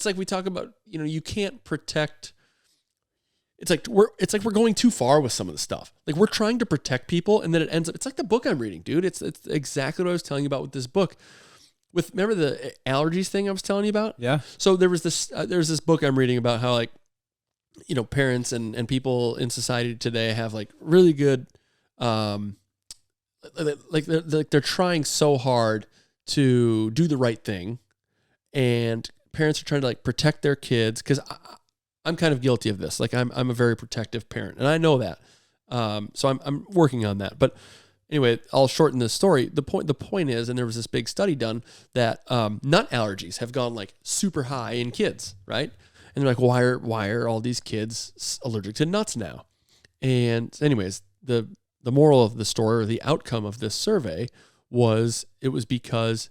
like we talk about, you can't protect. It's like we're going too far with some of the stuff. Like, we're trying to protect people, and then it ends up. It's like the book I'm reading, dude. It's exactly what I was telling you about with this book. Remember the allergies thing I was telling you about? Yeah. So there was this book I'm reading about how, like, parents and people in society today have, like, really good, they're trying so hard to do the right thing, and parents are trying to, like, protect their kids, because I'm kind of guilty of this. Like, I'm a very protective parent, and I know that. So I'm working on that, but. Anyway, I'll shorten this story. The point is, and there was this big study done that nut allergies have gone, like, super high in kids, right? And they're like, why are all these kids allergic to nuts now? And anyways, the moral of the story, or the outcome of this survey, was because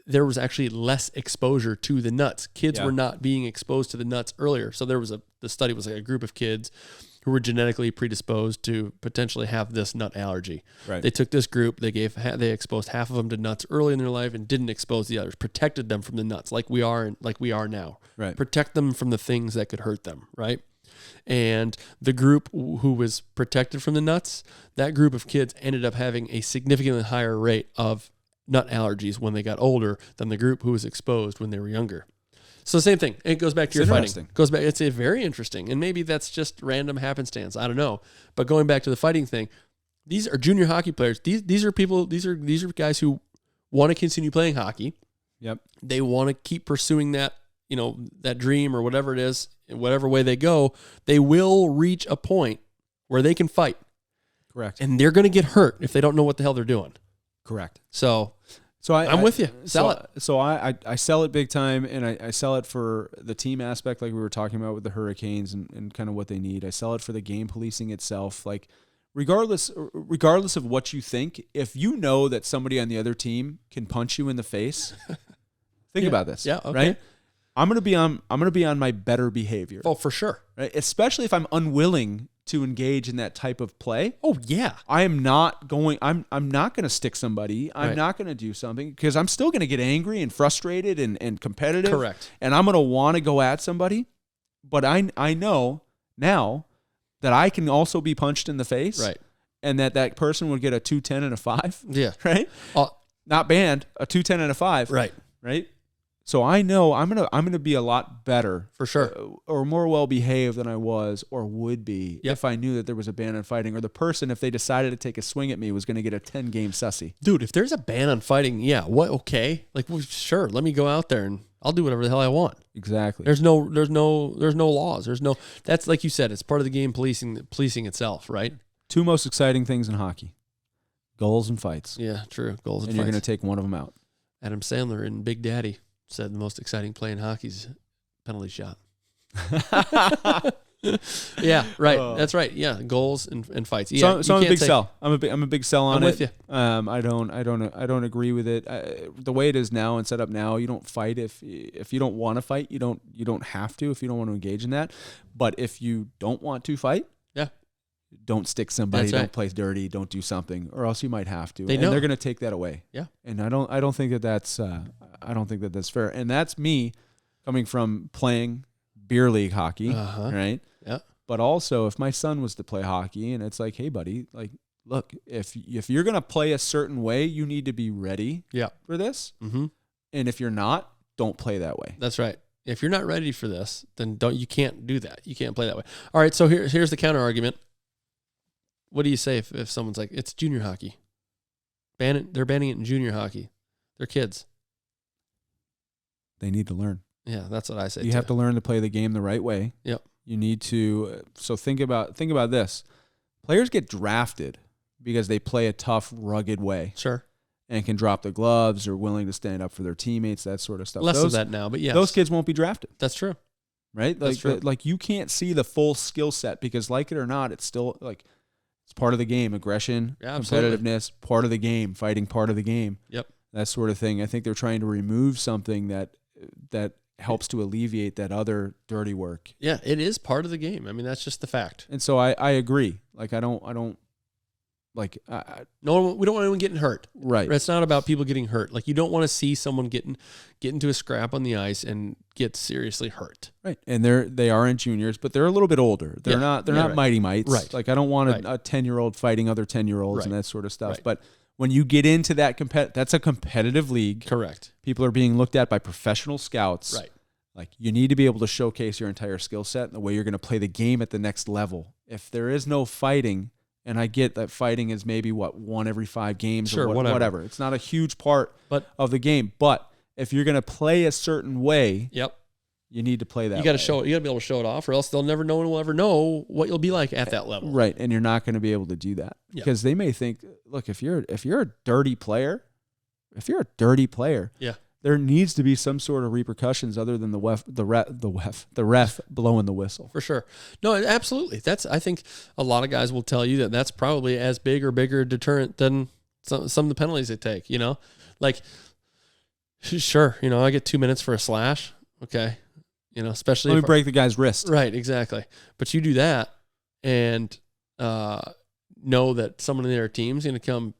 there was actually less exposure to the nuts. Kids were not being exposed to the nuts earlier. So the study was like a group of kids who were genetically predisposed to potentially have this nut allergy. Right. They took this group, they exposed half of them to nuts early in their life and didn't expose the others, protected them from the nuts like we are now. Right. Protect them from the things that could hurt them, right? And the group who was protected from the nuts, that group of kids ended up having a significantly higher rate of nut allergies when they got older than the group who was exposed when they were younger. So same thing. It goes back to your fighting. It's a very interesting, and maybe that's just random happenstance. I don't know. But going back to the fighting thing, these are junior hockey players. These are people. These are guys who want to continue playing hockey. Yep. They want to keep pursuing that, that dream or whatever it is, in whatever way they go. They will reach a point where they can fight. Correct. And they're going to get hurt if they don't know what the hell they're doing. Correct. So I'm with you. Sell it. So I sell it big time, and I sell it for the team aspect, like we were talking about with the Hurricanes and kind of what they need. I sell it for the game policing itself. Like, regardless of what you think, if you know that somebody on the other team can punch you in the face, think about this. Yeah. Okay. Right. I'm gonna be on my better behavior. Oh, for sure. Right. Especially if I'm unwilling to engage in that type of play. Oh yeah. I'm not going to stick somebody. I'm not going to do something, because I'm still going to get angry and frustrated and competitive. Correct. And I'm going to want to go at somebody. But I know now that I can also be punched in the face. Right. And that person would get a 210 and a 5. Yeah. Right? Not banned, a 210 and a 5. Right. Right? So I know I'm gonna be a lot better For sure. or more well behaved than I was or would be if I knew that there was a ban on fighting, or the person, if they decided to take a swing at me, was going to get a 10-game sussy. Dude, if there's a ban on fighting, yeah, what? Okay, like, well, sure, let me go out there and I'll do whatever the hell I want. Exactly. There's no laws. That's like you said, it's part of the game policing itself, right? 2 most exciting things in hockey: goals and fights. Yeah, true. Goals and you're fights. going to take one of them out. Adam Sandler in Big Daddy said the most exciting play in hockey is penalty shot. Yeah, right. That's right. Yeah, goals and fights. Yeah, so I'm a big sell. I'm a big sell on I'm it. with you. I don't agree with it. The way it is now and set up now, you don't fight if you don't want to fight. You don't have to if you don't want to engage in that. But if you don't want to fight, yeah, don't stick somebody. That's right. Don't play dirty. Don't do something, or else you might have to. They're going to take that away. Yeah, and I don't think that that's fair. And that's me coming from playing beer league hockey, right? Yeah. But also, if my son was to play hockey, and it's like, hey, buddy, like, look, if you're gonna play a certain way, you need to be ready. For this. Mm-hmm. And if you're not, don't play that way. That's right. If you're not ready for this, then you can't do that. You can't play that way. All right. So here's the counter argument. What do you say if someone's like, it's junior hockey? They're banning it in junior hockey. They're kids. They need to learn. Yeah, that's what I say. You have to learn to play the game the right way. Yep. You need to. So think about this. Players get drafted because they play a tough, rugged way. Sure. And can drop the gloves, or willing to stand up for their teammates, that sort of stuff. Less of that now, but yes. Those kids won't be drafted. That's true. Right? That's true. Like you can't see the full skill set because, like it or not, it's still like it's part of the game. Aggression, competitiveness, part of the game. Fighting, part of the game. Yep. That sort of thing. I think they're trying to remove something that helps to alleviate that other dirty work. Yeah, it is part of the game. I mean, that's just the fact. And so I agree. Like we don't want anyone getting hurt. Right. It's not about people getting hurt. Like, you don't want to see someone get into a scrap on the ice and get seriously hurt. Right. And they are in juniors, but they're a little bit older. They're not right. mighty mites. Right. Like, I don't want a 10-year-old fighting other 10-year-olds and that sort of stuff. Right. But when you get into that that's a competitive league. Correct. People are being looked at by professional scouts. Right. Like, you need to be able to showcase your entire skill set and the way you're going to play the game at the next level. If there is no fighting, and I get that fighting is maybe one every 5 games, sure, or whatever. It's not a huge part of the game. But if you're going to play a certain way, you need to play that. You got to show it. You got to be able to show it off, or else no one will ever know what you'll be like at that level. Right, and you're not going to be able to do that because they may think, look, if you're a dirty player, there needs to be some sort of repercussions other than the ref blowing the whistle. For sure. No, absolutely. I think a lot of guys will tell you that's probably as big or bigger deterrent than some of the penalties they take, like, sure. I get 2 minutes for a slash. Okay. Especially let me break the guy's wrist. Right. Exactly. But you do that and, know that someone in their team's going to come,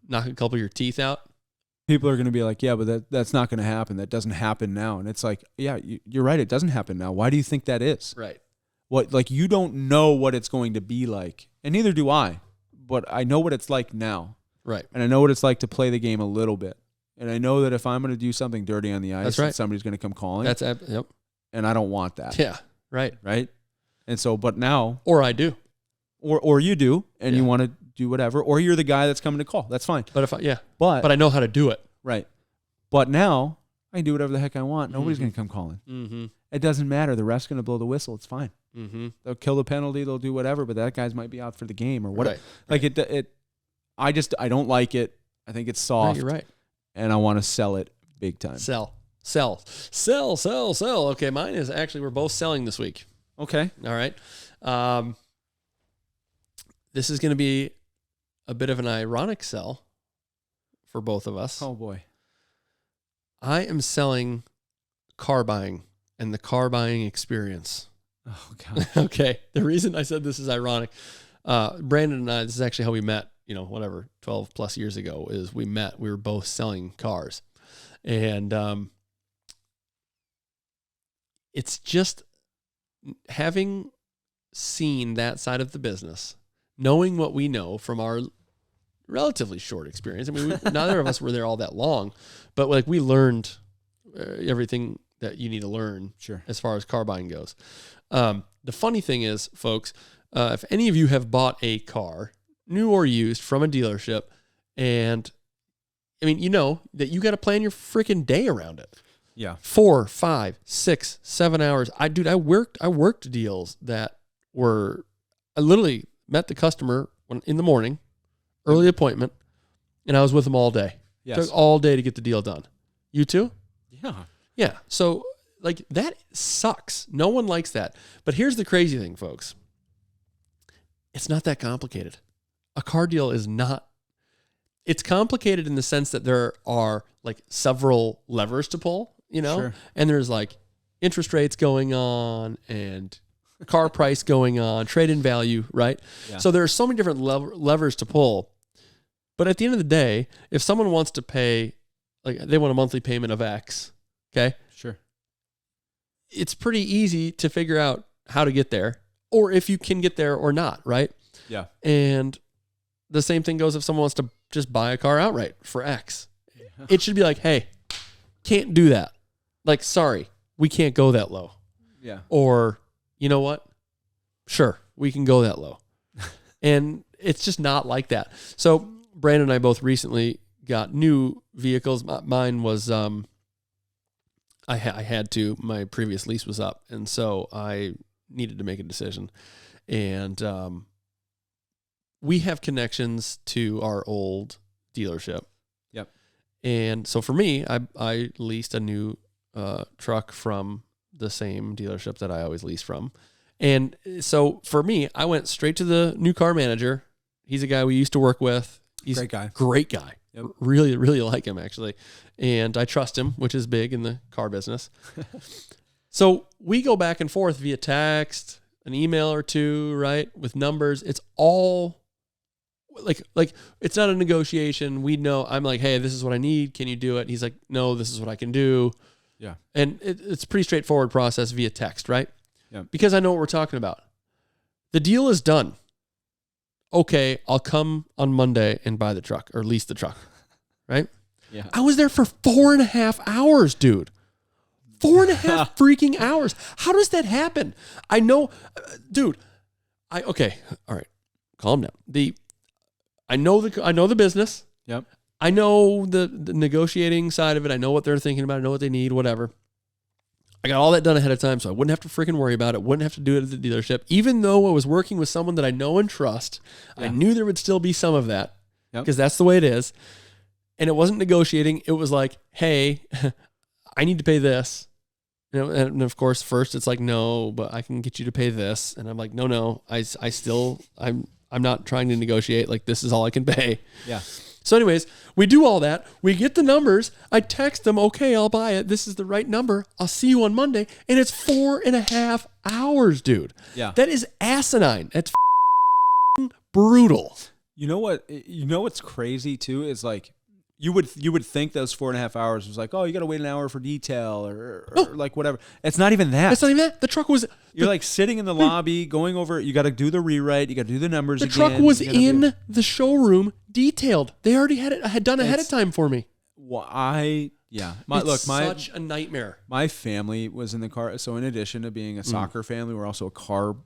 knock a couple of your teeth out. People are going to be like, yeah, but that's not going to happen. That doesn't happen now. And it's like, yeah, you're right. It doesn't happen now. Why do you think that is? Right. You don't know what it's going to be like. And neither do I. But I know what it's like now. Right. And I know what it's like to play the game a little bit. And I know that if I'm going to do something dirty on the ice, somebody's going to come calling. Yep. And I don't want that. Yeah. Right. Right. And so, but now. Or I do. Or you do, and you want to do whatever, or you're the guy that's coming to call. That's fine. But but I know how to do it. Right. But now I can do whatever the heck I want. Nobody's going to come calling. Mm-hmm. It doesn't matter. The ref's going to blow the whistle. It's fine. Mm-hmm. They'll kill the penalty. They'll do whatever. But that guy's might be out for the game or whatever. Right. Like I don't like it. I think it's soft. No, you're right. And I want to sell it big time. Sell. Okay, mine is actually we're both selling this week. Okay. All right. This is going to be a bit of an ironic sell for both of us. Oh, boy. I am selling car buying and the car buying experience. Oh, God. Okay. The reason I said this is ironic, Brandon and I, this is actually how we met, 12 plus years ago, is we were both selling cars. And it's just having seen that side of the business, knowing what we know from our relatively short experience. I mean, neither of us were there all that long, but like we learned everything that you need to learn as far as car buying goes. The funny thing is, folks, if any of you have bought a car, new or used, from a dealership, and I mean, you know that you got to plan your freaking day around it. Yeah. 4, 5, 6, 7 hours. I worked deals that were, I literally met the customer in the morning, early appointment, and I was with them all day. Yes. Took all day to get the deal done. You too? Yeah. Yeah. So like that sucks. No one likes that. But here's the crazy thing, folks. It's not that complicated. A car deal is not. It's complicated in the sense that there are like several levers to pull, you know, and there's like interest rates going on and car price going on, trade-in value, right? Yeah. So there are so many different levers to pull. But at the end of the day, if someone wants to pay, like they want a monthly payment of X, okay? Sure. It's pretty easy to figure out how to get there, or if you can get there or not, right? Yeah. And the same thing goes if someone wants to just buy a car outright for X. Yeah. It should be like, hey, can't do that. Like, sorry, we can't go that low. Yeah. Or, you know what? Sure, we can go that low. And it's just not like that. So Brandon and I both recently got new vehicles. Mine was, I had to, my previous lease was up. And so I needed to make a decision. And we have connections to our old dealership. Yep. And so for me, I leased a new truck from the same dealership that I always lease from. And so for me, I went straight to the new car manager. He's a guy we used to work with. He's great guy. Great guy. Yep. Really, really like him, actually. And I trust him, which is big in the car business. So we go back and forth via text, an email or two, right? With numbers. It's all like it's not a negotiation. We know, I'm like, hey, this is what I need. Can you do it? And he's like, no, this is what I can do. Yeah. And it's a pretty straightforward process via text, right? Yeah. Because I know what we're talking about. The deal is done. Okay, I'll come on Monday and buy the truck or lease the truck, right? Yeah. I was there for 4.5 hours, dude. 4.5 freaking hours. How does that happen? I know, dude. Okay, all right, calm down. I know the business. Yep. I know the negotiating side of it. I know what they're thinking about. I know what they need. Whatever. I got all that done ahead of time, so I wouldn't have to freaking worry about it. Wouldn't have to do it at the dealership. Even though I was working with someone that I know and trust, I knew there would still be some of that because that's the way it is. And it wasn't negotiating. It was like, hey, I need to pay this. You know, and of course, first it's like, no, but I can get you to pay this. And I'm like, no, I'm not trying to negotiate. Like, this is all I can pay. Yeah. So anyways, we do all that. We get the numbers. I text them, okay, I'll buy it. This is the right number. I'll see you on Monday. And it's 4.5 hours, dude. Yeah. That is asinine. That's brutal. You know what? You know what's crazy too is like you would think those 4.5 hours was like, oh, you got to wait an hour for detail or like whatever. It's not even that. It's not even that. The truck was. You're like sitting in the lobby, going over. You got to do the rewrite. You got to do the numbers. The truck was in the showroom, detailed. They already had done ahead of time for me. Well, such a nightmare. My family was in the car. So in addition to being a soccer family, we're also a car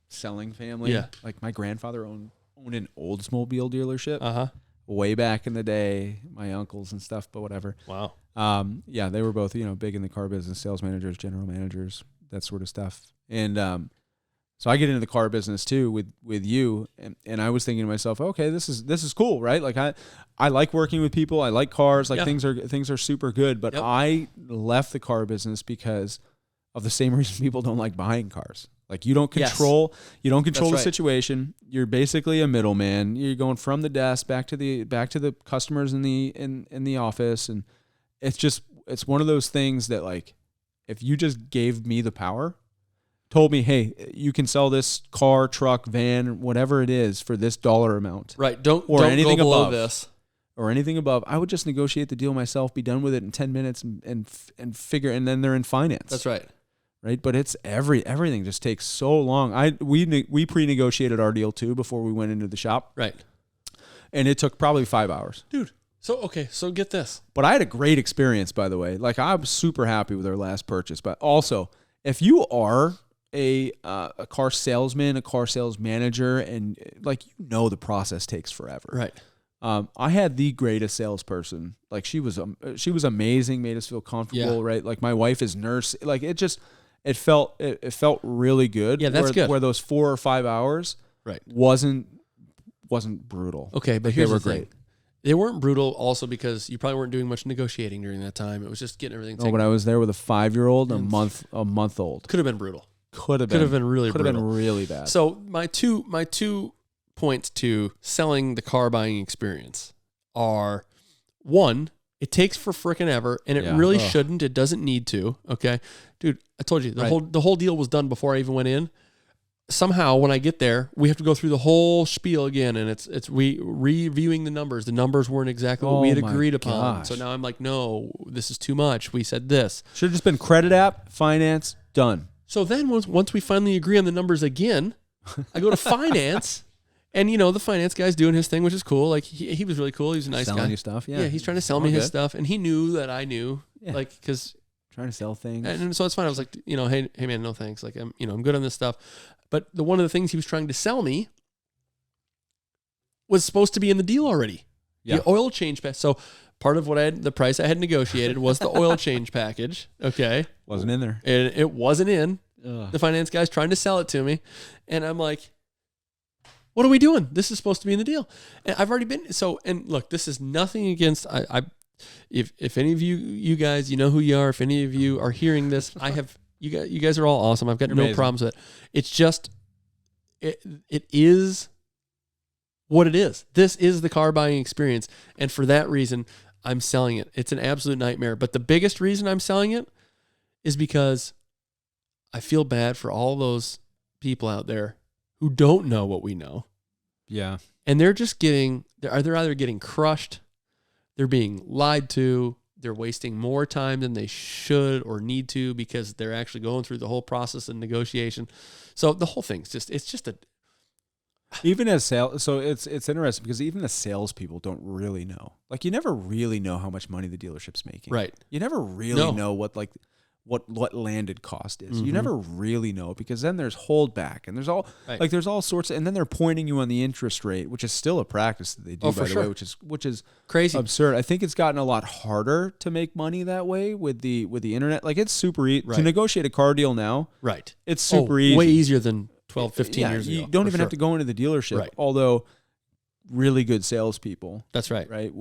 selling family. Yeah. Like my grandfather owned an Oldsmobile dealership. Uh-huh. Way back in the day, my uncles and stuff, but whatever. Wow. Yeah, they were both, big in the car business, sales managers, general managers, that sort of stuff. And so I get into the car business too with you, and I was thinking to myself, okay, this is cool, right? Like I like working with people, I like cars, like things are super good, but I left the car business because of the same reason people don't like buying cars. Like you don't control the situation. You're basically a middleman. You're going from the desk back to the customers in the office, and it's one of those things that like if you just gave me the power, told me, hey, you can sell this car, truck, van, whatever it is for this dollar amount. Right. Don't anything go below above this. Or anything above, I would just negotiate the deal myself, be done with it in 10 minutes and figure, and then they're in finance. That's right. right? But it's everything just takes so long. We pre-negotiated our deal too before we went into the shop, Right. and it took probably 5 hours. Dude. So get this. But I had a great experience, by the way. Like, I'm super happy with our last purchase. But also, if you are a car salesman, a car sales manager, and like, the process takes forever. Right. I had the greatest salesperson. Like, she was amazing, made us feel comfortable, right? Like, my wife is nurse. Like, it felt really good. Yeah, that's good. Where those 4 or 5 hours wasn't brutal. Okay, but like, here's they were the thing. great. They weren't brutal also because you probably weren't doing much negotiating during that time. It was just getting everything taken. But I was there with a 5-year-old, a month old. Could have been brutal. Could have been really bad. So my two points to selling the car buying experience are, one, it takes for frickin' ever, and it really shouldn't. It doesn't need to. Okay, dude, I told you the whole deal was done before I even went in. Somehow, when I get there, we have to go through the whole spiel again, and it's reviewing the numbers. The numbers weren't exactly what we had agreed upon. So now I'm like, no, this is too much. We said this. Should have just been credit app, finance, done. So then once we finally agree on the numbers again, I go to finance, and the finance guy's doing his thing, which is cool. Like, he was really cool. He was a nice guy. Selling you stuff, yeah. He's trying to sell me his stuff, and he knew that I knew, like, because trying to sell things. And so it's fine. I was like, hey man, no thanks. Like, I'm good on this stuff. But one of the things he was trying to sell me was supposed to be in the deal already. Yeah. The oil change package. So part of the price I had negotiated was the oil change package. Okay. Wasn't in there. And it wasn't in. Ugh. The finance guy's trying to sell it to me. And I'm like, what are we doing? This is supposed to be in the deal. And I've already been. So, and look, this is nothing against, if any of you guys, you know who you are, if any of you are hearing this, you guys are all awesome. I've got no problems with it. It's just, it is what it is. This is the car buying experience. And for that reason, I'm selling it. It's an absolute nightmare. But the biggest reason I'm selling it is because I feel bad for all those people out there who don't know what we know. Yeah. And they're just they're either getting crushed, they're being lied to, they're wasting more time than they should or need to because they're actually going through the whole process of negotiation. So the whole thing's even as sales. So it's interesting because even the salespeople don't really know. Like, you never really know how much money the dealership's making. Right. You never really know what landed cost is. Mm-hmm. You never really know because then there's holdback and there's all sorts of, and then they're pointing you on the interest rate, which is still a practice that they do, by the way, which is crazy, absurd. I think it's gotten a lot harder to make money that way with the internet. Like, it's super easy to negotiate a car deal now. Right. It's super easy. Way easier than 12, 15 years ago. You don't even have to go into the dealership. Right. Although really good salespeople. That's right. Right.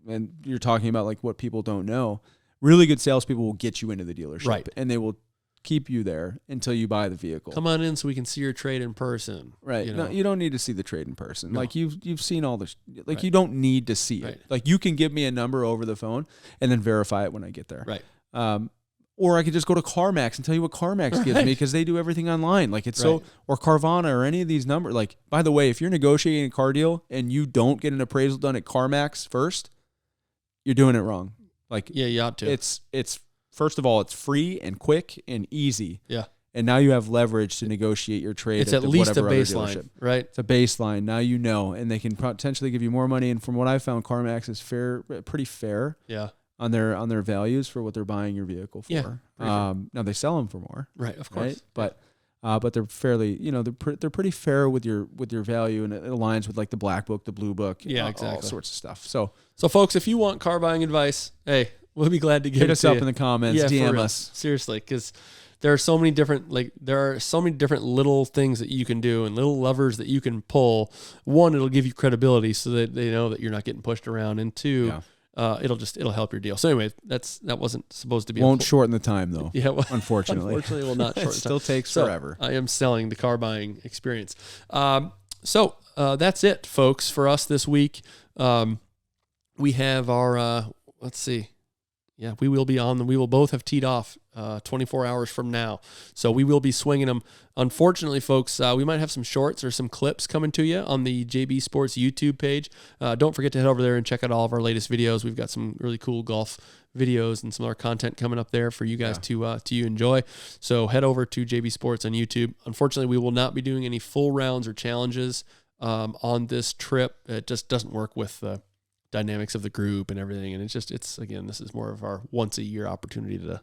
And you're talking about like what people don't know. Really good salespeople will get you into the dealership, right, and they will keep you there until you buy the vehicle. Come on in so we can see your trade in person. Right. No, you don't need to see the trade in person. No. Like, you've seen all this. Like, you don't need to see it. Like, you can give me a number over the phone and then verify it when I get there. Right. Or I could just go to CarMax and tell you what CarMax gives me because they do everything online. Like, it's or Carvana or any of these numbers. Like, by the way, if you're negotiating a car deal and you don't get an appraisal done at CarMax first, you're doing it wrong. Like, yeah, you ought to. It's first of all, it's free and quick and easy. Yeah. And now you have leverage to negotiate your trade. It's at least a baseline, right? It's a baseline. Now you know, and they can potentially give you more money. And from what I found, CarMax is pretty fair. Yeah. On their values for what they're buying your vehicle for. Yeah. Now they sell them for more. Right. Of course. Right? But they're fairly, they're pretty fair with your value, and it aligns with like the black book, the blue book, exactly, all sorts of stuff. So folks, if you want car buying advice, hey, we'll be glad to give it to you. Hit us up in the comments, DM us. Seriously, because there are so many different little things that you can do and little levers that you can pull. One, it'll give you credibility so that they know that you're not getting pushed around, and two, it'll help your deal. So anyway, that wasn't supposed to be. Won't shorten the time though. Yeah, well, unfortunately, it will not. Shorten it still takes forever. I am selling the car buying experience. So that's it, folks, for us this week. We have our let's see. Yeah, we will be on them. We will both have teed off 24 hours from now. So we will be swinging them. Unfortunately, folks, we might have some shorts or some clips coming to you on the JB Sports YouTube page. Don't forget to head over there and check out all of our latest videos. We've got some really cool golf videos and some other content coming up there for you guys to enjoy. So head over to JB Sports on YouTube. Unfortunately, we will not be doing any full rounds or challenges on this trip. It just doesn't work with the dynamics of the group and everything, and it's again, this is more of our once a year opportunity to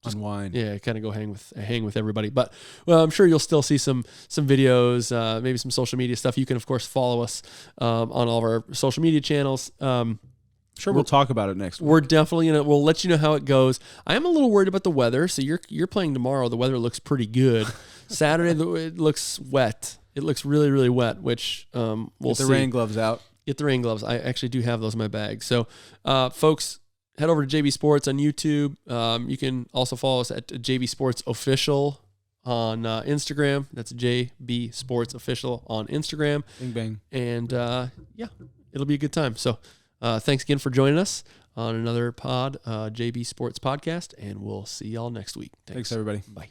just unwind. Yeah, kind of go hang with everybody. But well, I'm sure you'll still see some videos, maybe some social media stuff. You can of course follow us on all of our social media channels. Sure, we'll talk about it next week. We're definitely we'll let you know how it goes. I am a little worried about the weather. So you're playing tomorrow. The weather looks pretty good. Saturday it looks wet. It looks really, really wet, which we'll see. Get the rain gloves out. Get the rain gloves. I actually do have those in my bag. So, folks, head over to JB Sports on YouTube. You can also follow us at JB Sports Official on Instagram. That's JB Sports Official on Instagram. Bing, bang. And, it'll be a good time. So, thanks again for joining us on another JB Sports Podcast, and we'll see y'all next week. Thanks everybody. Bye.